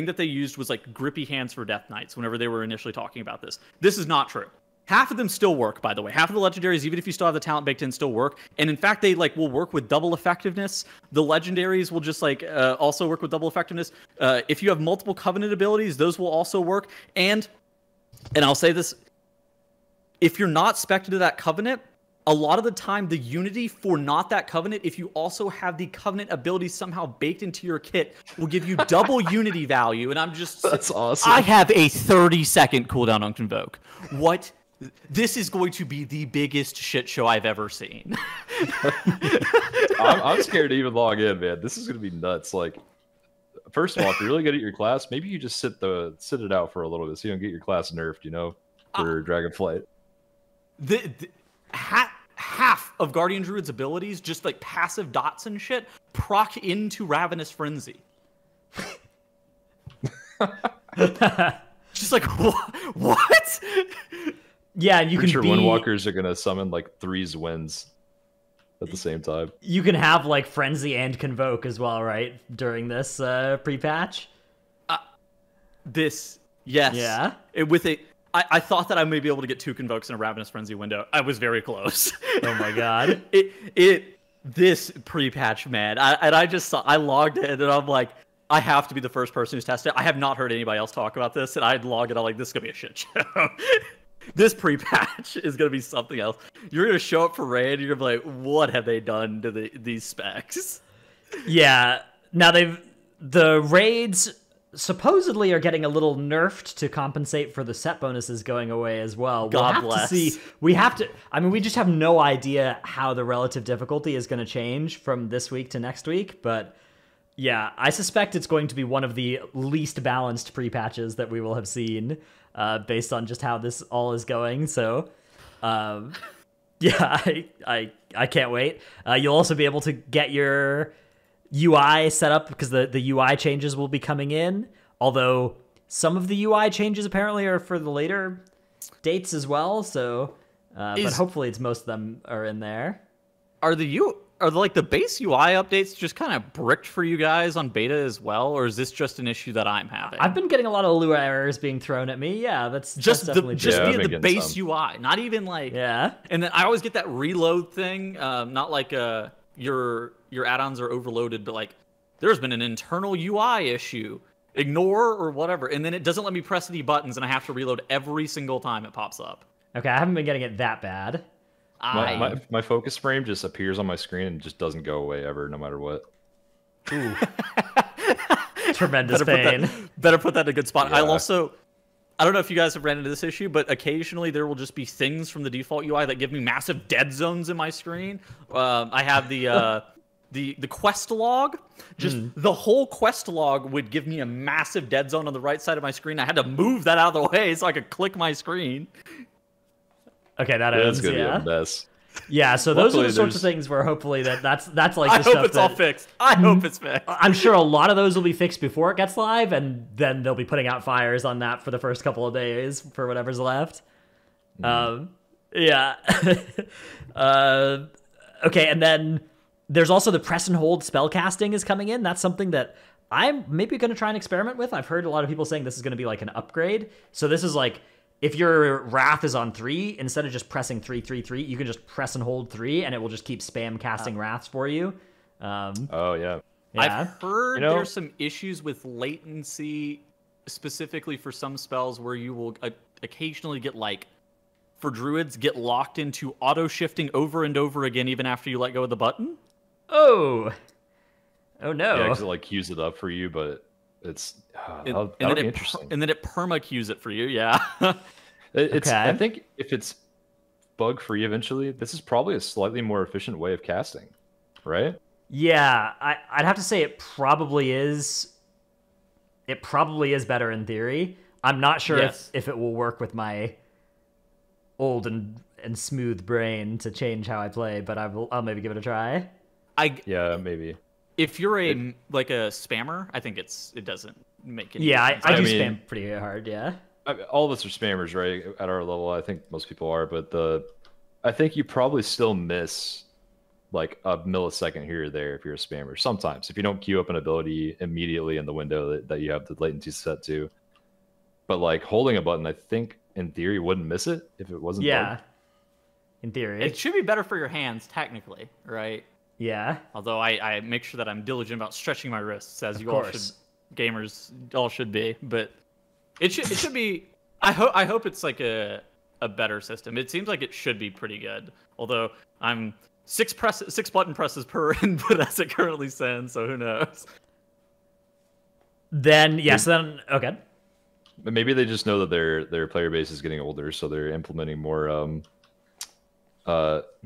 that they used was like grippy hands for Death Knights whenever they were initially talking about this. This is not true. Half of them still work, by the way. Half of the legendaries, even if you still have the talent baked in, still work. And in fact, they like will work with double effectiveness. The legendaries will just like also work with double effectiveness. If you have multiple covenant abilities, those will also work. And I'll say this, if you're not spec'd to that covenant, a lot of the time the unity for not that covenant, if you also have the covenant abilities somehow baked into your kit, will give you double unity value. And I'm just... That's awesome. I have a 30-second cooldown on Convoke. What? This is going to be the biggest shit show I've ever seen. I'm scared to even log in, man. This is going to be nuts. Like, first of all, if you're really good at your class, maybe you just sit it out for a little bit so you don't get your class nerfed, you know, for Dragonflight. Half of Guardian Druid's abilities, just like passive dots and shit, proc into Ravenous Frenzy. Just like, what? Yeah, and you Pretty can sure be Windwalkers are gonna summon like 3 Zwins at the same time. you can have like Frenzy and Convoke as well, right? During this pre-patch. This, yes. Yeah. I thought that I may be able to get 2 Convokes in a Ravenous Frenzy window. I was very close. Oh my god. This pre-patch, man. I logged in and I'm like, I have to be the first person who's tested it. I have not heard anybody else talk about this, and I'd log it. I'm like, this is gonna be a shit show. This pre-patch is gonna be something else. You're gonna show up for raid, you're gonna be like, what have they done to these specs? Yeah. Now the raids supposedly are getting a little nerfed to compensate for the set bonuses going away as well. God bless. We just have no idea how the relative difficulty is going to change from this week to next week, but yeah, I suspect it's going to be one of the least balanced pre-patches that we will have seen, based on just how this all is going. So, yeah, I can't wait. You'll also be able to get your UI set up because the UI changes will be coming in. Although some of the UI changes apparently are for the later dates as well. So, but hopefully most of them are in there. Are the base UI updates just kind of bricked for you guys on beta as well, or is this just an issue that I'm having? I've been getting a lot of Lua errors being thrown at me. Yeah, that's definitely the base UI, not even like And then I always get that reload thing, not like your add-ons are overloaded, but like there's been an internal UI issue. Ignore or whatever, and then it doesn't let me press any buttons, and I have to reload every single time it pops up. Okay, I haven't been getting it that bad. My focus frame just appears on my screen and just doesn't go away ever, no matter what. Ooh. Tremendous pain. Better put that in a good spot. Yeah. I don't know if you guys have ran into this issue, but occasionally there will just be things from the default UI that give me massive dead zones in my screen. I have the quest log, the whole quest log would give me a massive dead zone on the right side of my screen. I had to move that out of the way so I could click my screen. Okay, That's gonna be a mess. Yeah, so those are the sorts of things where hopefully that's like I hope it's all fixed. I hope it's fixed. I'm sure a lot of those will be fixed before it gets live, and then they'll be putting out fires on that for the first couple of days for whatever's left. Yeah. Okay, and then there's also the press and hold spell casting is coming in. That's something that I'm maybe going to try and experiment with. I've heard a lot of people saying this is going to be like an upgrade. So this is like, if your Wrath is on 3, instead of just pressing 3, 3, 3, you can just press and hold 3, and it will just keep spam casting Wraths for you. Oh, yeah. I've heard there's some issues with latency, specifically for some spells where you will occasionally get, like, for Druids, get locked into auto-shifting over and over again even after you let go of the button. Oh no. Yeah, because it, like, queues it up for you, but it's... that'll be interesting. And then it perma-queues it for you, yeah. Okay. I think if it's bug-free eventually, this is probably a slightly more efficient way of casting, right? Yeah, I'd have to say it probably is. It probably is better in theory. I'm not sure if it will work with my old and smooth brain to change how I play, but I'll maybe give it a try. Yeah, maybe. If you're a spammer, I think it doesn't make any difference. I mean, spam pretty hard, yeah. All of us are spammers, right? At our level, I think most people are, but I think you probably still miss like a millisecond here or there if you're a spammer. Sometimes, if you don't queue up an ability immediately in the window that you have the latency set to. But like holding a button, I think in theory wouldn't miss it if it wasn't. Yeah, in theory, it should be better for your hands, technically, right? Yeah. Although I make sure that I'm diligent about stretching my wrists, as you all should, gamers all should be. But it should be. I hope it's like a better system. It seems like it should be pretty good. Although I'm 6 button presses per input as it currently stands, so who knows? Then okay. But maybe they just know that their player base is getting older, so they're implementing more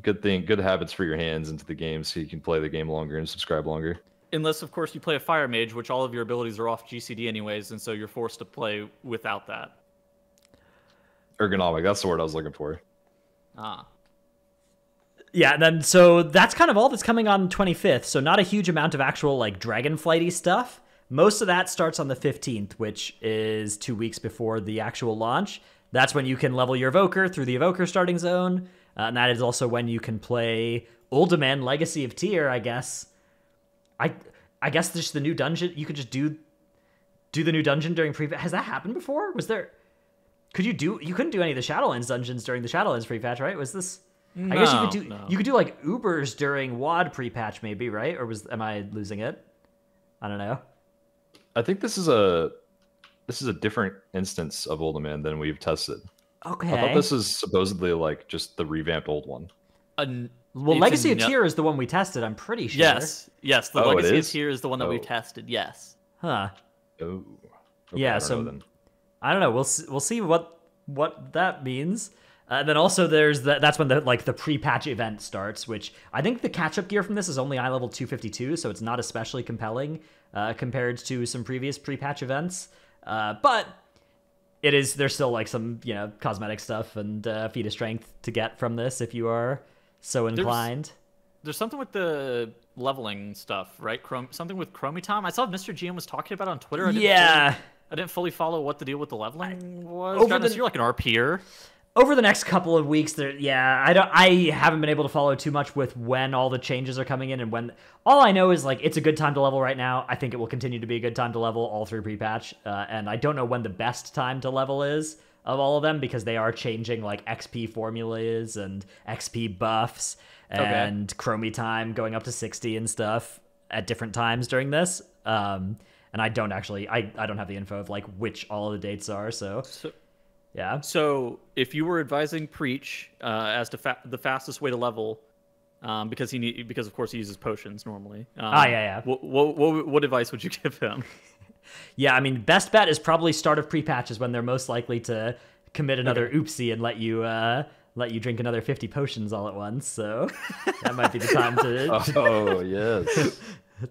good habits for your hands into the game, so you can play the game longer and subscribe longer. Unless, of course, you play a Fire Mage, which all of your abilities are off GCD anyways, and so you're forced to play without that. Ergonomic, that's the word I was looking for. Yeah, and then so that's kind of all that's coming on 25th. So not a huge amount of actual like Dragonflighty stuff. Most of that starts on the 15th, which is 2 weeks before the actual launch. That's when you can level your Evoker through the Evoker starting zone. And that is also when you can play Uldaman Legacy of Tyr, I guess. I guess just the new dungeon. You could just do the new dungeon during pre. Has that happened before? Was there? You couldn't do any of the Shadowlands dungeons during the Shadowlands pre-patch, right? Was this? No, I guess you could do like Ubers during WoD pre-patch, maybe, right? Or am I losing it? I don't know. I think this is a different instance of Uldaman than we've tested. Okay. I thought this is supposedly like just the revamped old one. Well, Legacy of Tyr is the one we tested, I'm pretty sure. Yes. The Oh, Legacy it of is? Tyr is the one that we've tested. Yes. Huh. Oh. Yeah, I don't so know then. I don't know. We'll see what that means. Then also there's that's when the pre-patch event starts, which I think the catch-up gear from this is only eye level 252, so it's not especially compelling compared to some previous pre-patch events. But there's still like some cosmetic stuff and feat of strength to get from this if you are so inclined. There's something with the leveling stuff, right? Something with Chromitom. I saw Mr. GM was talking about it on Twitter. I didn't fully follow what the deal with the leveling was. You're like an RPer. Over the next couple of weeks, I haven't been able to follow too much with when all the changes are coming in and when. All I know is like it's a good time to level right now. I think it will continue to be a good time to level all through pre-patch, and I don't know when the best time to level is of all of them because they are changing like XP formulas and XP buffs and Chromie time going up to 60 and stuff at different times during this. And I don't actually, I don't have the info of like which all of the dates are. So yeah. So if you were advising Preach as to the fastest way to level, because of course he uses potions normally. Yeah. What advice would you give him? Yeah, I mean, best bet is probably start of pre-patch is when they're most likely to commit another oopsie and let you drink another 50 potions all at once. So that might be the time to Oh yes.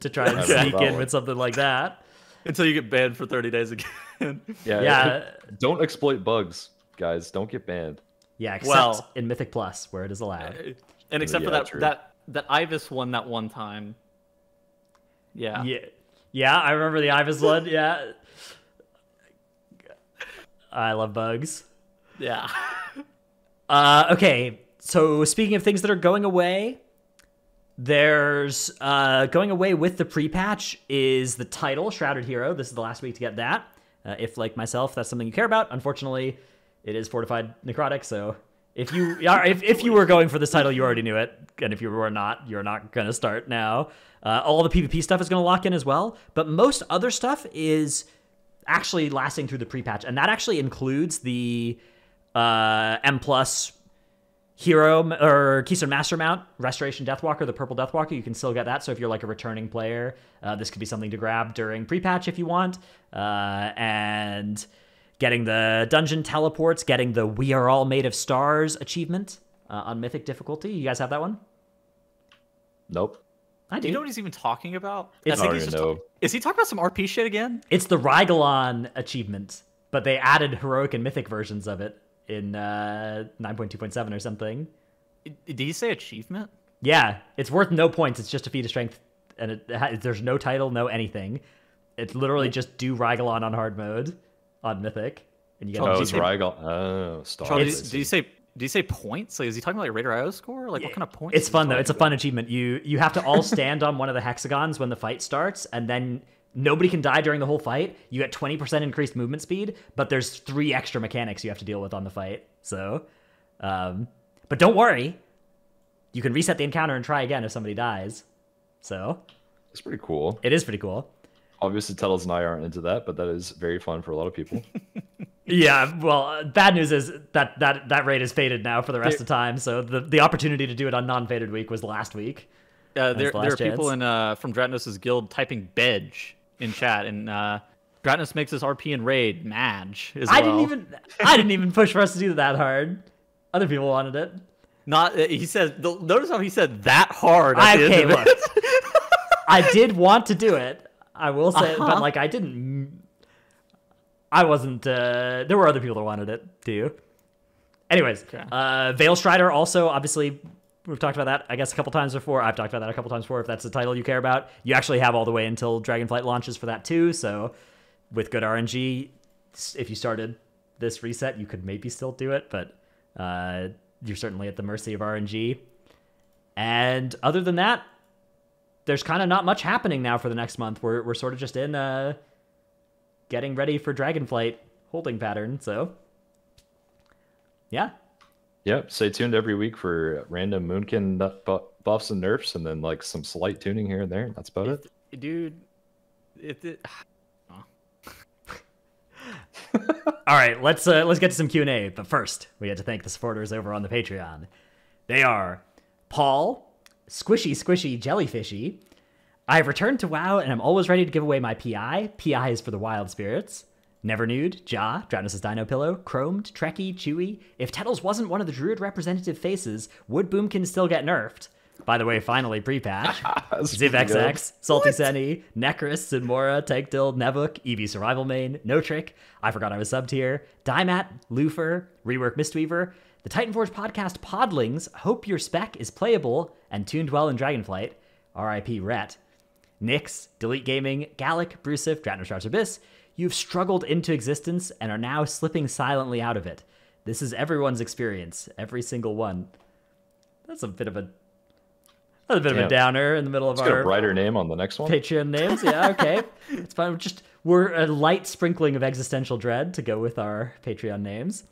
to try and sneak in with something like that. Until you get banned for 30 days again. Yeah. Don't exploit bugs, guys. Don't get banned. Yeah, except in Mythic Plus where it is allowed. And except for true. that Ibis one that one time. Yeah. Yeah, I remember the Ibis one. Yeah. I love bugs. Yeah. Okay, so speaking of things that are going away, there's going away with the pre-patch is the title, Shrouded Hero. This is the last week to get that. If, like myself, that's something you care about. Unfortunately, it is Fortified Necrotic, so if you were going for this title, you already knew it. And if you were not, you're not going to start now. All the PvP stuff is going to lock in as well. But most other stuff is actually lasting through the pre-patch. And that actually includes the M+ Hero or Keystone Master Mount, Restoration Deathwalker, the purple Deathwalker. You can still get that. So if you're like a returning player, this could be something to grab during pre-patch if you want. And getting the dungeon teleports, getting the We Are All Made of Stars achievement on Mythic difficulty. You guys have that one? Nope. I do. Do you know what he's even talking about? It's- I think I he's don't just even know. Is he talking about some RP shit again? It's the Rygalon achievement, but they added heroic and mythic versions of it in 9.2.7 or something. Did he say achievement? Yeah, it's worth no points. It's just a feat of strength, and there's no title, no anything. It's literally just do Rygalon on hard mode on Mythic, and you get. Oh, it's Rygal. Oh, stars. Did he say points? Like, is he talking about like Raider IO score? Like, what kind of points? It's fun though. It's a fun achievement. You have to all stand on one of the hexagons when the fight starts, and then nobody can die during the whole fight. You get 20% increased movement speed, but there's 3 extra mechanics you have to deal with on the fight. So, but don't worry, you can reset the encounter and try again if somebody dies. So, It's pretty cool. it is pretty cool. Obviously, Tettles and I aren't into that, but that is very fun for a lot of people. Yeah, well, bad news is that raid is faded now for the rest of the time. So the opportunity to do it on non-faded week was last week. There are people in from Dratnos' guild typing Bedge in chat, and Dratnos makes his RP and raid Madge as well. I didn't even push for us to do that hard. Other people wanted it. He said. Notice how he said that hard. Okay, look. I did want to do it. I will say, but like I wasn't. There were other people that wanted it too. Anyways, Veil Strider also, obviously, we've talked about that, I guess, a couple times before. I've talked about that a couple times before. If that's the title you care about, you actually have all the way until Dragonflight launches for that too. So, with good RNG, if you started this reset, you could maybe still do it, but you're certainly at the mercy of RNG. And other than that, there's kind of not much happening now for the next month. We're sort of just in getting ready for Dragonflight holding pattern, so yeah. Yep, stay tuned every week for random Moonkin buffs and nerfs, and then like some slight tuning here and there. That's about it. Dude, All right, let's get to some Q&A, but first, we had to thank the supporters over on the Patreon. They are Paul, Squishy Jellyfishy. I have returned to WoW, and I'm always ready to give away my PI. PI is for the Wild Spirits. Never Nude, Ja, Dranos' Dino Pillow, Chromed, Trekkie, Chewy. If Tettles wasn't one of the Druid representative faces, would Boomkin still get nerfed? By the way, finally, Prepatch. ZivXX, Salty Senny, Necris, Sinmora, Tankdill, Nevuk, Eevee Survival Main, No Trick, I Forgot I Was Subbed Here, Dymat, Lufer, Rework Mistweaver, the Titanforge podcast Podlings, Hope Your Spec is playable and tuned well in Dragonflight, RIP Ret, Nyx, Delete Gaming, Gallic, Brusif, Dratnoshar's Abyss. You've struggled into existence and are now slipping silently out of it. This is everyone's experience, every single one. That's a bit of a downer in the middle of Let's our get a brighter name on the next one. Patreon names. Yeah, okay. It's fine. We're a light sprinkling of existential dread to go with our Patreon names.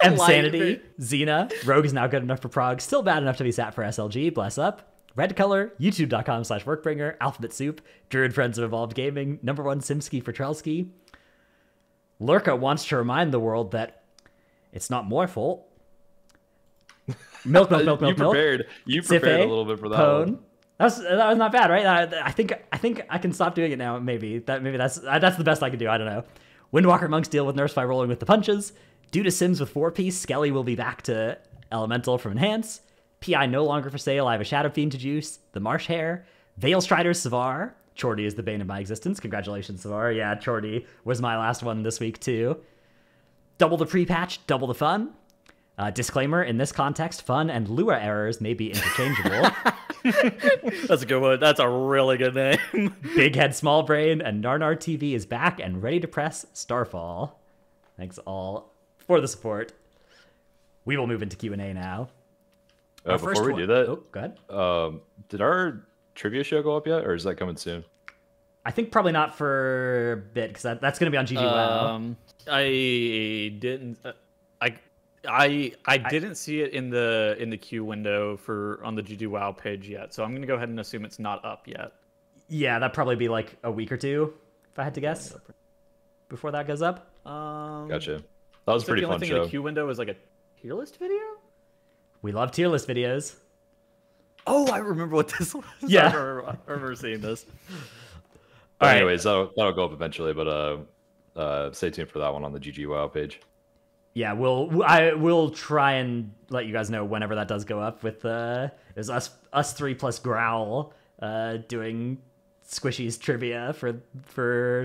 M Sanity, Xena, Rogue is now good enough for Prague, still bad enough to be sat for SLG, bless up. Red Color, youtube.com/workbringer, Alphabet Soup, Druid Friends of Evolved Gaming, #1 Simsky for Trelsky. Lurka wants to remind the world that it's not more fault. Milk. You prepared Sife, a little bit for that Pone. one. That was not bad, right? I think I can stop doing it now. Maybe that's the best I can do. I don't know. Windwalker monks deal with nerfs by rolling with the punches. Due to Sims with 4-piece, Skelly will be back to Elemental from Enhance. PI no longer for sale. I have a Shadow Fiend to juice. The Marsh Hare. Veil Strider Savar. Chordy is the bane of my existence. Congratulations, Savar. Yeah, Chordy was my last one this week too. Double the pre-patch, double the fun. Disclaimer, in this context, fun and Lua errors may be interchangeable. That's a good one. That's a really good name. Big Head Small Brain and Narnar TV is back and ready to press Starfall. Thanks all for the support. We will move into Q&A now. Before we do that, go ahead. Did our trivia show go up yet, or is that coming soon? I think probably not for a bit, because that's going to be on GG WoW. I didn't. I didn't see it in the queue window on the GG WoW page yet, so I'm going to go ahead and assume it's not up yet. Yeah, that'd probably be like a week or two, if I had to guess, before that goes up. Gotcha. That was a pretty fun show. The only thing in the queue window is like a tier list video? We love tier list videos. Oh, I remember what this was. Yeah. I remember seeing this. All right. Anyways, that'll go up eventually, but stay tuned for that one on the GG WoW page. Yeah, we'll try and let you guys know whenever that does go up. With there's us three plus Growl doing Squishy's trivia for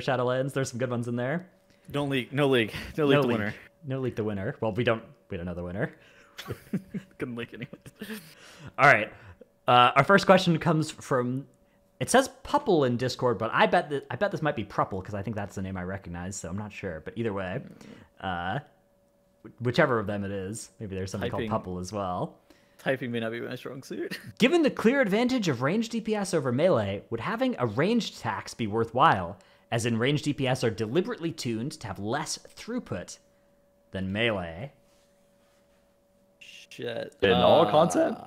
Shadowlands. There's some good ones in there. No leak the winner. No leak the winner. Well, we don't know the winner. Couldn't leak anyways. All right. Our first question comes from. It says Pupple in Discord, but I bet this might be Prupple because I think that's the name I recognize. So I'm not sure. But either way, whichever of them it is, maybe there's something called Pupple as well. Typing may not be my strong suit. Given the clear advantage of ranged DPS over melee, would having a ranged tax be worthwhile? As in, ranged DPS are deliberately tuned to have less throughput than melee. Shit. In all content?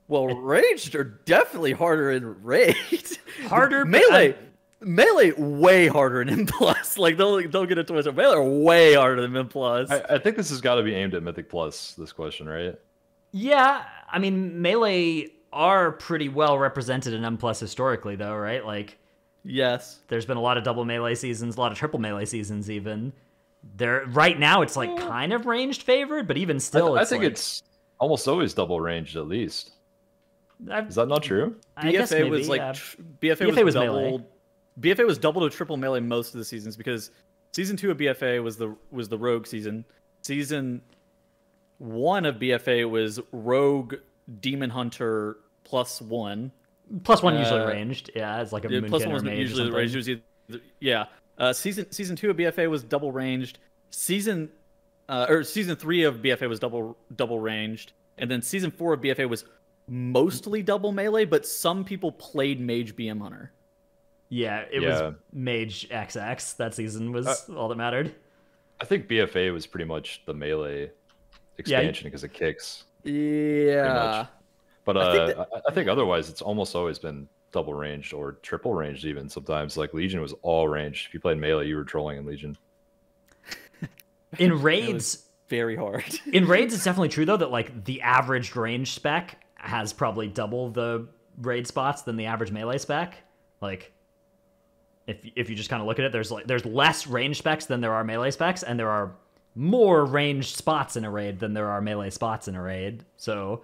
Well, ranged are definitely harder in raid. Harder, melee way harder in M+. Like they'll get a twist. Melee are way harder than M+. I think this has got to be aimed at Mythic Plus. This question, right? Yeah, I mean melee are pretty well represented in M+ historically, though, right? Like, yes, there's been a lot of double melee seasons, a lot of triple melee seasons, even. Right now, it's like kind of ranged favored, but even still, I think it's almost always double ranged at least. Is that not true? BFA was like BFA was double. Melee. BFA was double to triple melee most of the seasons because season 2 of BFA was the rogue season. Season 1 of BFA was rogue demon hunter +1. +1 usually ranged, yeah. It's like a moonkin +1 or was mage usually or ranged. Season 2 of BFA was double ranged. season 3 of BFA was double ranged, and then season 4 of BFA was mostly double melee, but some people played Mage BM Hunter. Yeah, it was Mage XX. That season was all that mattered. I think BFA was pretty much the melee expansion because it kicks. Yeah. But I think otherwise it's almost always been double ranged or triple ranged even sometimes. Like Legion was all ranged. If you played melee, you were trolling in Legion. In raids, very hard. In raids, it's definitely true though that like the average range spec has probably double the raid spots than the average melee spec. Like, if you just kind of look at it, there's less range specs than there are melee specs, and there are more ranged spots in a raid than there are melee spots in a raid. So,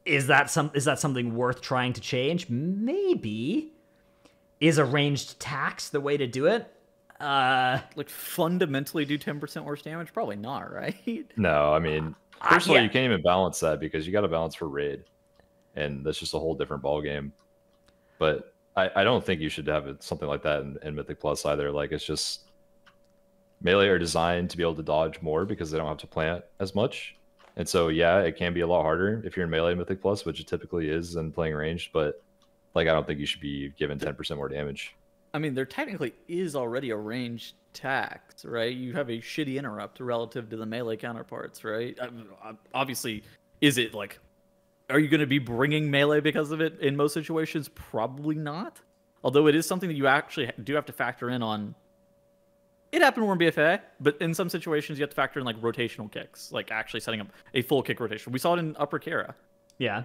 is that something worth trying to change? Maybe. Is a ranged tax the way to do it? Like fundamentally do 10% worse damage? Probably not, right? No, I mean, first of all, you can't even balance that because you got to balance for raid, and that's just a whole different ball game. But I don't think you should have something like that in Mythic Plus either. Like, it's just melee are designed to be able to dodge more because they don't have to plant as much, and so yeah, it can be a lot harder if you're in melee Mythic Plus, which it typically is than playing ranged. But like, I don't think you should be given 10% more damage. I mean, there technically is already a ranged tax, right? You have a shitty interrupt relative to the melee counterparts, right? Obviously, is it like, are you going to be bringing melee because of it in most situations? Probably not. Although it is something that you actually do have to factor in on. It happened more in BFA, but in some situations you have to factor in like rotational kicks, like actually setting up a full kick rotation. We saw it in Upper Kara. Yeah.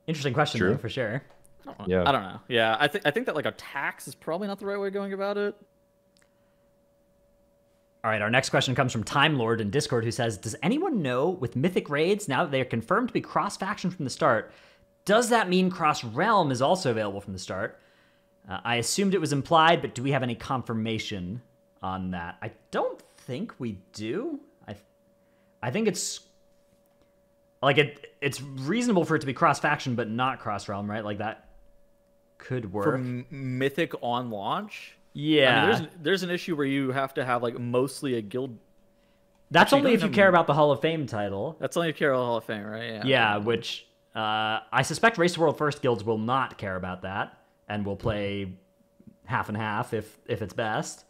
Interesting question, though, for sure. I don't know. Yeah, I think that like a tax is probably not the right way of going about it. All right, our next question comes from Time Lord in Discord, who says, does anyone know, with Mythic raids, now that they are confirmed to be cross-faction from the start, does that mean cross-realm is also available from the start? I assumed it was implied, but do we have any confirmation on that? I don't think we do. I think it's like it's reasonable for it to be cross-faction, but not cross-realm, right? Like, that could work. For Mythic on launch? Yeah. I mean, there's an issue where you have to have like mostly a guild. That's only if you care about the Hall of Fame title. That's only if you care about the Hall of Fame, right? Yeah, which I suspect Race to World First guilds will not care about that and will play half and half if it's best.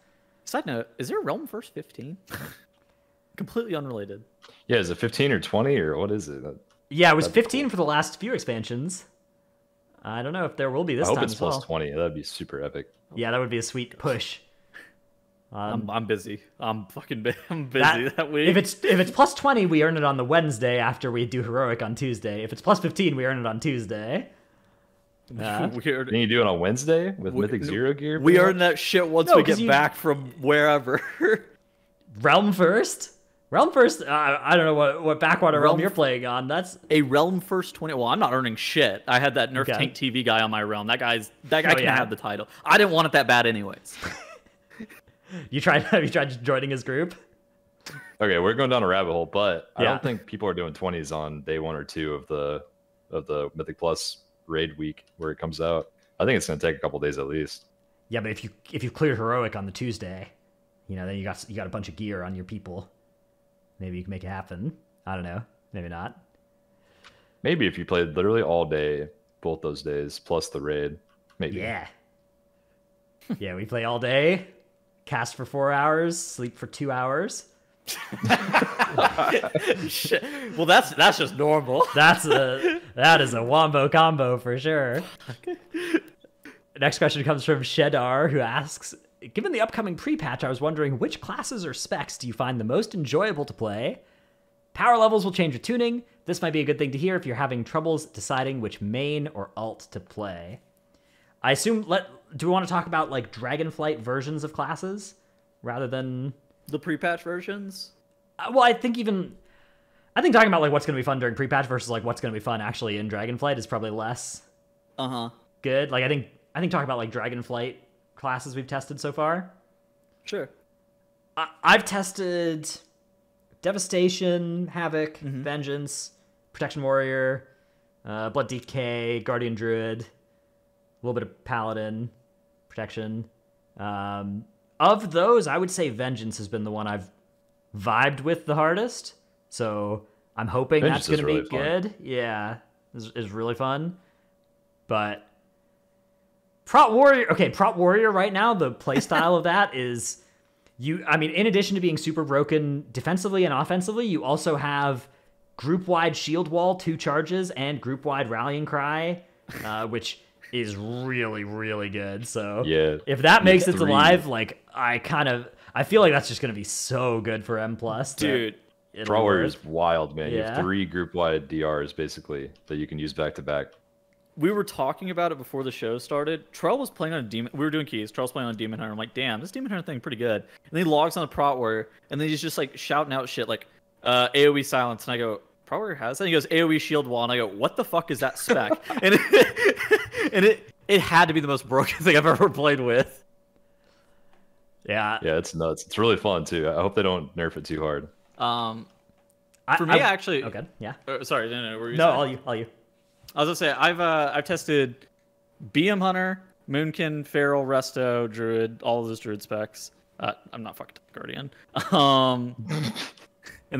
Side note, is there Realm First 15? Completely unrelated. Yeah, is it 15 or 20 or what is it? Yeah, it was 15 for the last few expansions. I don't know if there will be this time. I hope it's plus 20. That'd be super epic. Yeah, that would be a sweet push. I'm busy. I'm busy that week. If it's plus 20, we earn it on the Wednesday after we do heroic on Tuesday. If it's plus 15, we earn it on Tuesday. Can you do it on Wednesday with Mythic Zero gear? We earn that shit once we get back from wherever. Realm First? Realm First, I don't know what backwater realm you're playing on. That's a Realm First 20. Well, I'm not earning shit. I had that Nerf Tank TV guy on my realm. That guy can have the title. I didn't want it that bad anyways. Have you tried joining his group? Okay, we're going down a rabbit hole, but I don't think people are doing 20s on day 1 or 2 of the Mythic Plus raid week where it comes out. I think it's going to take a couple days at least. Yeah, but if you clear heroic on the Tuesday, then you got a bunch of gear on your people. Maybe you can make it happen. I don't know. Maybe not. Maybe if you played literally all day, both those days, plus the raid. Maybe. Yeah. Yeah, we play all day, cast for 4 hours, sleep for 2 hours. Shit. Well, that's just normal. That is a wombo combo for sure. Next question comes from Shedar, who asks, given the upcoming pre-patch, I was wondering which classes or specs do you find the most enjoyable to play? Power levels will change with tuning. This might be a good thing to hear if you're having troubles deciding which main or alt to play. I assume, do we want to talk about like Dragonflight versions of classes rather than the pre-patch versions? Well, I think talking about like what's going to be fun during pre-patch versus like what's going to be fun actually in Dragonflight is probably less good. Like I think talking about like Dragonflight classes we've tested so far. Sure. I've tested Devastation, Havoc, Vengeance, Protection Warrior, Blood Decay, Guardian Druid, a little bit of Paladin, Protection. Of those, I would say Vengeance has been the one I've vibed with the hardest. So I'm hoping Vengeance that's going to is be really fun. good. Yeah, is really fun. But Prot Warrior right now, the playstyle of that is I mean, in addition to being super broken defensively and offensively, you also have group-wide shield wall, 2 charges, and group-wide rallying cry, which is really, really good. So Yeah, if that makes it to 3. live, like I feel like that's just gonna be so good for M+. Dude. Prot Warrior is wild, man. You Yeah. have 3 group-wide DRs basically that you can use back to back. We were talking about it before the show started. Trell was playing on a demon. We were doing keys. Trell was playing on a demon hunter. I'm like, damn, this demon hunter thing pretty good. And then he logs on a Prot Warrior, and then he's just like shouting out shit like AOE silence. And I go, Prot Warrior has that? And he goes AOE shield wall, and I go, what the fuck is that spec? and it had to be the most broken thing I've ever played with. Yeah. Yeah, it's nuts. It's really fun too. I hope they don't nerf it too hard. For me, actually. Okay. Yeah. Sorry, no. What were you No, saying? all you. I was gonna say I've tested BM Hunter, Moonkin, Feral, Resto, Druid, all of those Druid specs. I'm not fucking Guardian. And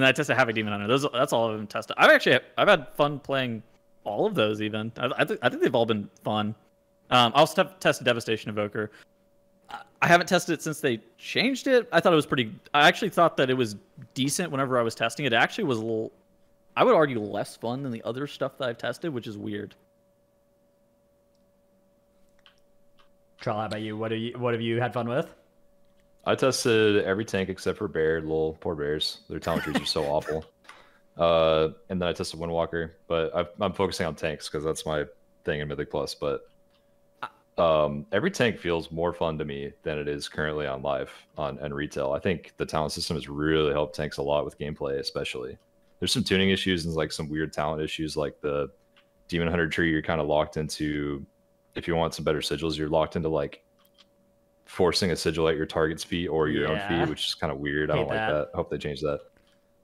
then I tested Havoc Demon Hunter. That's all I've been tested. I've had fun playing all of those. Even I think they've all been fun. I also tested Devastation Evoker. I haven't tested it since they changed it. I thought it was pretty. I actually thought that it was decent whenever I was testing it. It actually was a little, I would argue, less fun than the other stuff that I've tested, which is weird. Trell, how about you? What have you had fun with? I tested every tank except for Bear. Lol, poor bears. Their talent trees are so awful. And then I tested Windwalker, but I'm focusing on tanks because that's my thing in Mythic Plus. But every tank feels more fun to me than it is currently on live and retail. I think the talent system has really helped tanks a lot with gameplay, especially. There's some tuning issues and like some weird talent issues, like the Demon Hunter tree. You're kind of locked into, if you want some better sigils, you're locked into like forcing a sigil at your target's feet or your own feet, which is kind of weird. I don't like that. I hope they change that.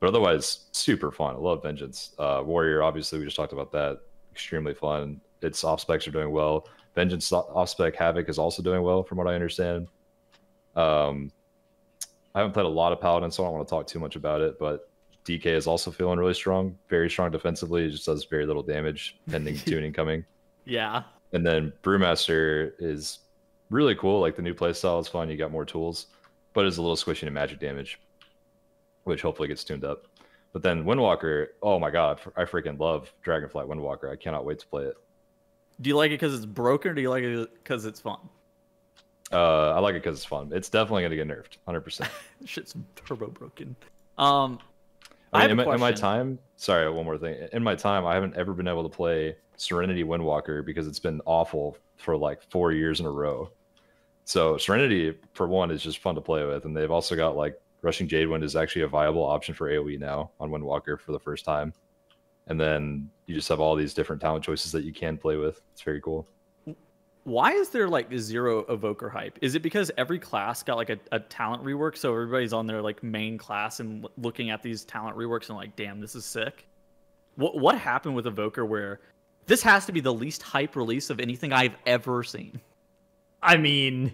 But otherwise, super fun. I love Vengeance. Warrior, obviously, we just talked about that. Extremely fun. Its off specs are doing well. Vengeance off spec Havoc is also doing well, from what I understand. I haven't played a lot of Paladin, so I don't want to talk too much about it. But DK is also feeling really strong, very strong defensively. It just does very little damage, pending tuning coming. Yeah. And then Brewmaster is really cool. Like the new playstyle is fun. You got more tools, but it's a little squishy to magic damage, which hopefully gets tuned up. But then Windwalker, oh my god, I freaking love Dragonflight Windwalker. I cannot wait to play it. Do you like it because it's broken, or do you like it because it's fun? I like it because it's fun. It's definitely going to get nerfed, 100%. Shit's turbo broken. I mean, in my time, sorry, one more thing. In my time, I haven't ever been able to play Serenity Windwalker because it's been awful for like 4 years in a row. So Serenity, for one, is just fun to play with. And they've also got like Rushing Jadewind is actually a viable option for AoE now on Windwalker for the first time. And then you just have all these different talent choices that you can play with. It's very cool. Why is there like zero Evoker hype? Is it because every class got like a talent rework, so everybody's on their like main class and looking at these talent reworks and like, damn, this is sick? What happened with Evoker where this has to be the least hype release of anything I've ever seen? I mean,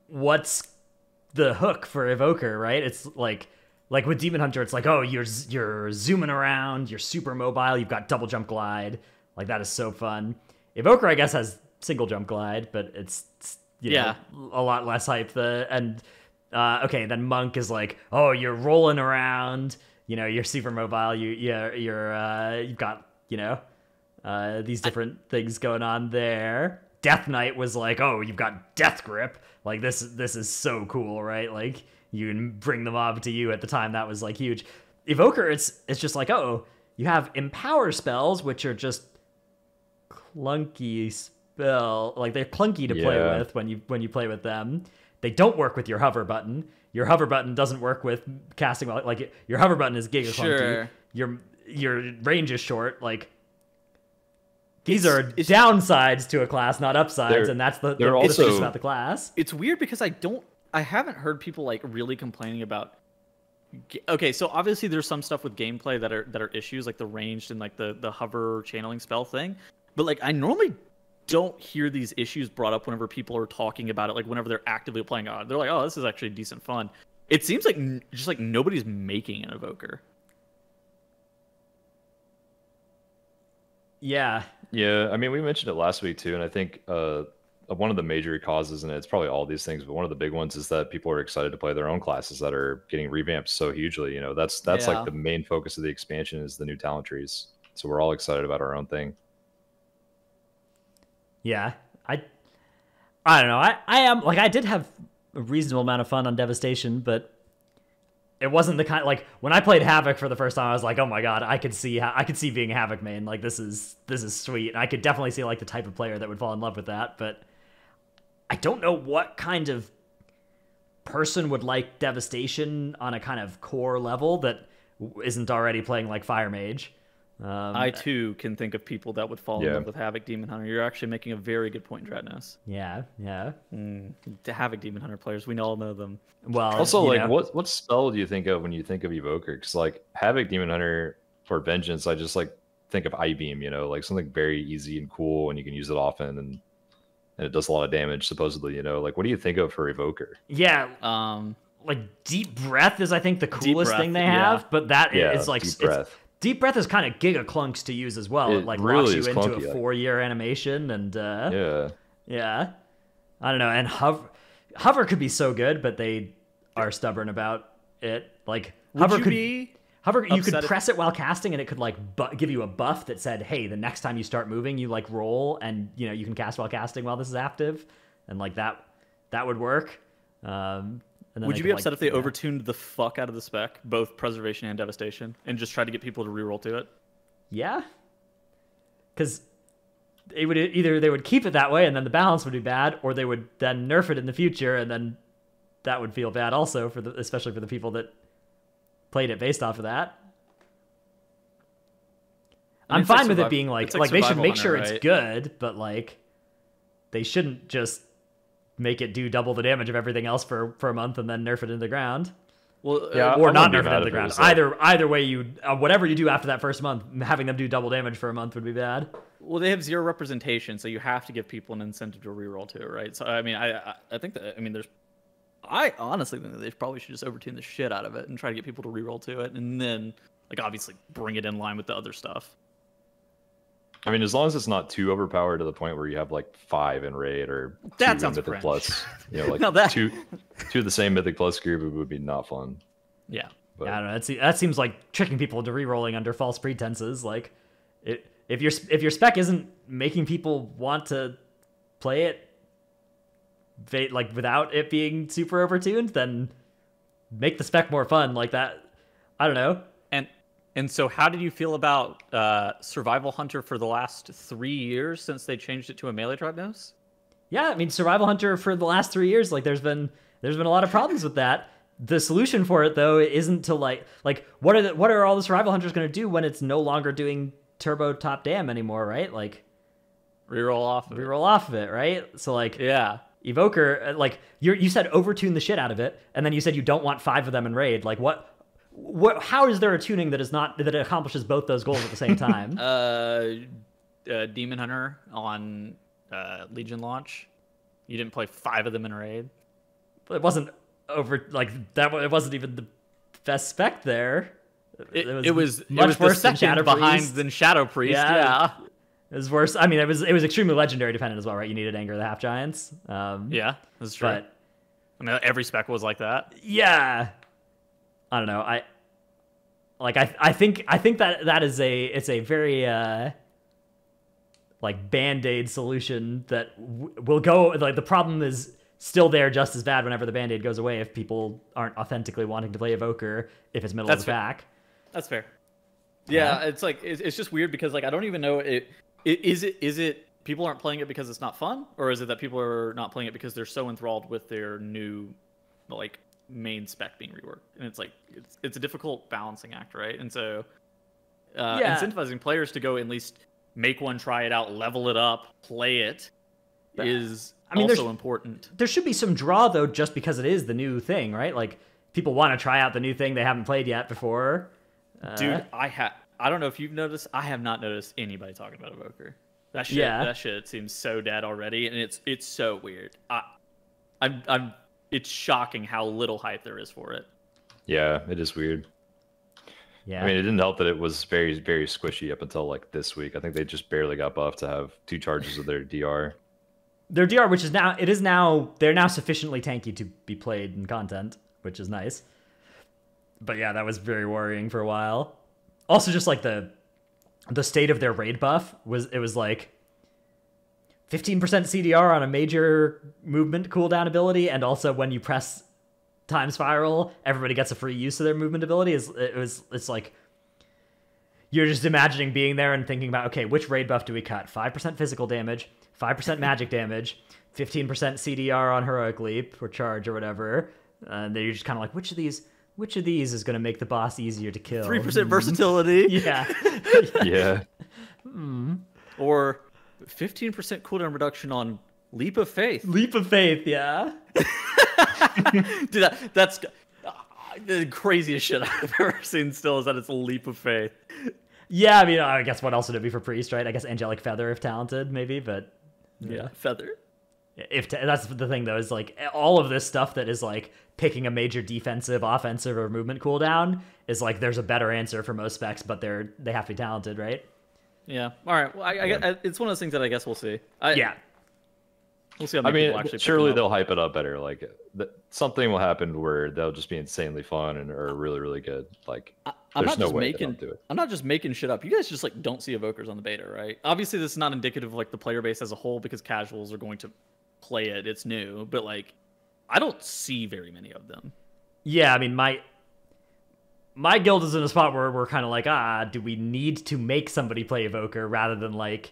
what's the hook for Evoker, right? It's like with Demon Hunter, it's like, oh, you're zooming around, you're super mobile, you've got double jump glide. Like, that is so fun. Evoker, I guess, has single jump glide, but it's you know, a lot less hype. Then Monk is like, oh, you're rolling around, you know, you're super mobile, you've got, you know, these different things going on there. Death Knight was like, oh, you've got Death Grip, like this is so cool, right? Like, you can bring the mob to you. At the time, that was like huge. Evoker, it's just like, oh, you have Empower spells, which are just clunky spell, like they're clunky to play with when you play with them. They don't work with your hover button. Your hover button doesn't work with casting, like your hover button is giga clunky. Your range is short. Like, these are downsides to a class, not upsides, and that's the thing about the class. It's weird because I haven't heard people like really complaining about. Okay, so obviously there's some stuff with gameplay that are issues, like the ranged and like the hover channeling spell thing. But like, I normally don't hear these issues brought up whenever people are talking about it, like whenever they're actively playing on it. They're like, oh, this is actually decent fun. It seems like just like nobody's making an evoker. Yeah. Yeah, I mean, we mentioned it last week too, and I think one of the major causes, and it's probably all these things, but one of the big ones is that people are excited to play their own classes that are getting revamped so hugely. You know, that's like the main focus of the expansion is the new talent trees. So we're all excited about our own thing. Yeah, I don't know. I am like I did have a reasonable amount of fun on Devastation, but it wasn't the kind like when I played Havoc for the first time. I was like, oh my god, I could see being a Havoc main. Like this is sweet, and I could definitely see like the type of player that would fall in love with that. But I don't know what kind of person would like Devastation on a kind of core level that isn't already playing like Fire Mage. I too can think of people that would fall in love with Havoc Demon Hunter. You're actually making a very good point, Dratnos. Yeah. The Havoc Demon Hunter players, we all know them. Well, also, like, what spell do you think of when you think of Evoker? Because like Havoc Demon Hunter for Vengeance, I just like think of I-Beam. You know, like something very easy and cool, and you can use it often, and it does a lot of damage supposedly. You know, like what do you think of for Evoker? Yeah. Like Deep Breath is I think the coolest thing they have, but that is like Deep Breath is kind of giga clunks to use as well. It like really locks you into a 4-year animation, and yeah. I don't know. And Hover could be so good, but they are stubborn about it. Like Hover you could press it while casting, and it could like give you a buff that said, "Hey, the next time you start moving, you like roll, and you know you can cast while casting while this is active," and like that would work. Would you be upset if they overtuned the fuck out of the spec, both Preservation and Devastation, and just tried to get people to reroll to it? Yeah, because they would keep it that way, and then the balance would be bad, or they would then nerf it in the future, and then that would feel bad also especially for the people that played it based off of that. I'm fine with it being like they should make sure it's good, but like they shouldn't just make it do double the damage of everything else for a month and then nerf it into the ground. Well, or not nerf it into the ground. Either way, you whatever you do after that first month, having them do double damage for a month would be bad. Well, they have 0 representation, so you have to give people an incentive to reroll too, right? So I mean, I think that I honestly think that they probably should just overtune the shit out of it and try to get people to reroll to it, and then like obviously bring it in line with the other stuff. I mean, as long as it's not too overpowered to the point where you have like 5 in raid or 2 in Mythic Plus, you know, like two of the same Mythic Plus group would be not fun. Yeah, but I don't know. That seems like tricking people into re-rolling under false pretenses. Like, if your spec isn't making people want to play it, like without it being super overtuned, then make the spec more fun. Like that. I don't know. And so how did you feel about Survival Hunter for the last 3 years since they changed it to a melee Dratnos? Yeah, I mean Survival Hunter for the last 3 years, like there's been a lot of problems with that. The solution for it though isn't to like what are all the Survival Hunters going to do when it's no longer doing turbo top dam anymore, right? Like reroll off of it, right? So like yeah. Evoker, like you said overtune the shit out of it, and then you said you don't want 5 of them in raid. Like what how is there a tuning that accomplishes both those goals at the same time? Demon Hunter on Legion launch. You didn't play 5 of them in raid. It wasn't over that. It wasn't even the best spec there. It was much worse than Shadow Priest. Yeah. It was worse. I mean, it was extremely legendary dependent as well, right? You needed Anger of the Half Giants. Yeah, that's true. But I mean, every spec was like that. Yeah. I don't know. I think that is it's a very like Band-Aid solution that will go. Like the problem is still there just as bad whenever the Band-Aid goes away if people aren't authentically wanting to play Evoker if it's middle of the pack. That's fair. Yeah, it's like it's just weird because like I don't even know is it people aren't playing it because it's not fun, or is it that people are not playing it because they're so enthralled with their new like main spec being reworked? And it's like it's a difficult balancing act, right? And so incentivizing players to go at least make one, try it out, level it up, play it is also important. There should be some draw though, just because it is the new thing, right? Like people want to try out the new thing they haven't played yet before. Dude, I don't know if you've noticed, I have not noticed anybody talking about Evoker. That shit seems so dead already, and it's so weird. It's shocking how little hype there is for it. Yeah, it is weird. Yeah. I mean, it didn't help that it was very, very squishy up until like this week. I think they just barely got buffed to have 2 charges of their DR. Their DR, which is now, they're now sufficiently tanky to be played in content, which is nice. But yeah, that was very worrying for a while. Also, just like the state of their raid buff was like 15% CDR on a major movement cooldown ability, and also when you press time spiral, everybody gets a free use of their movement ability. It's like you're just imagining being there and thinking about, okay, which raid buff do we cut? 5% physical damage, 5% magic damage, 15% CDR on heroic leap or charge or whatever. And then you're just kind of like, which of these is going to make the boss easier to kill? 3% versatility. Yeah. Yeah. Or 15% cooldown reduction on Leap of Faith. Leap of Faith, yeah. Dude, that's the craziest shit I've ever seen still is that it's a Leap of Faith. Yeah, I mean, I guess what else would it be for Priest, right? I guess Angelic Feather if talented, maybe, but... Yeah, Feather. That's the thing, though, is like all of this stuff that is like picking a major defensive, offensive, or movement cooldown is like there's a better answer for most specs, but they have to be talented, right? Yeah. All right. Well, it's one of those things that I guess we'll see. Yeah. We'll see how many people actually. Surely they'll hype it up better. Like something will happen where they'll just be insanely fun and are really, really good. Like there's no way they don't do it. I'm not just making shit up. You guys just like don't see evokers on the beta, right? Obviously, this is not indicative of like the player base as a whole because casuals are going to play it. It's new, but like I don't see very many of them. Yeah, I mean my guild is in a spot where we're kind of like, do we need to make somebody play evoker rather than like,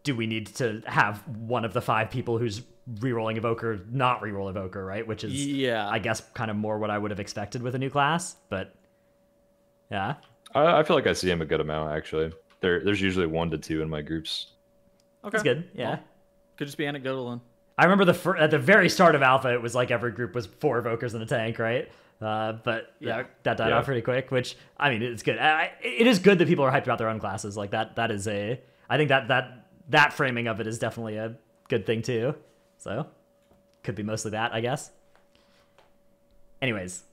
do we need to have one of the 5 people who's rerolling evoker not reroll evoker, right? Which is, I guess, kind of more what I would have expected with a new class. But yeah, I feel like I see him a good amount actually. There's usually 1 to 2 in my groups. Okay, that's good. Yeah, well, could just be anecdotal then. I remember at the very start of Alpha, it was like every group was 4 evokers and a tank, right? But yeah, that died out pretty quick. Which I mean, it's good. It is good that people are hyped about their own classes. Like that is I think that framing of it is definitely a good thing too. So could be mostly that, I guess. Anyways,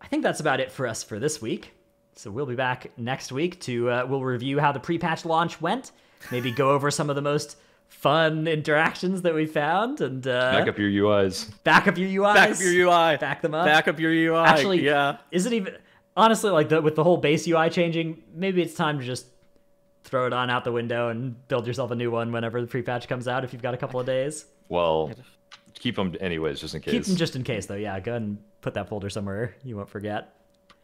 I think that's about it for us for this week. So we'll be back next week to we'll review how the pre-patch launch went. Maybe go over some of the most fun interactions that we found and back up your UIs. Back up your UIs. Back up your UI. Back them up. Back up your UI. Actually, yeah. Is it even honestly like with the whole base UI changing? Maybe it's time to just throw it on out the window and build yourself a new one whenever the pre-patch comes out if you've got a couple of days. Well, keep them anyways, just in case. Keep them just in case, though. Yeah, go ahead and put that folder somewhere you won't forget.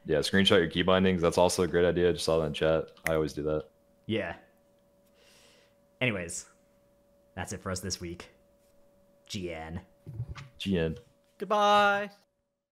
Yeah, screenshot your key bindings. That's also a great idea. Just saw that in chat. I always do that. Yeah. Anyways, that's it for us this week. GN. GN. Goodbye.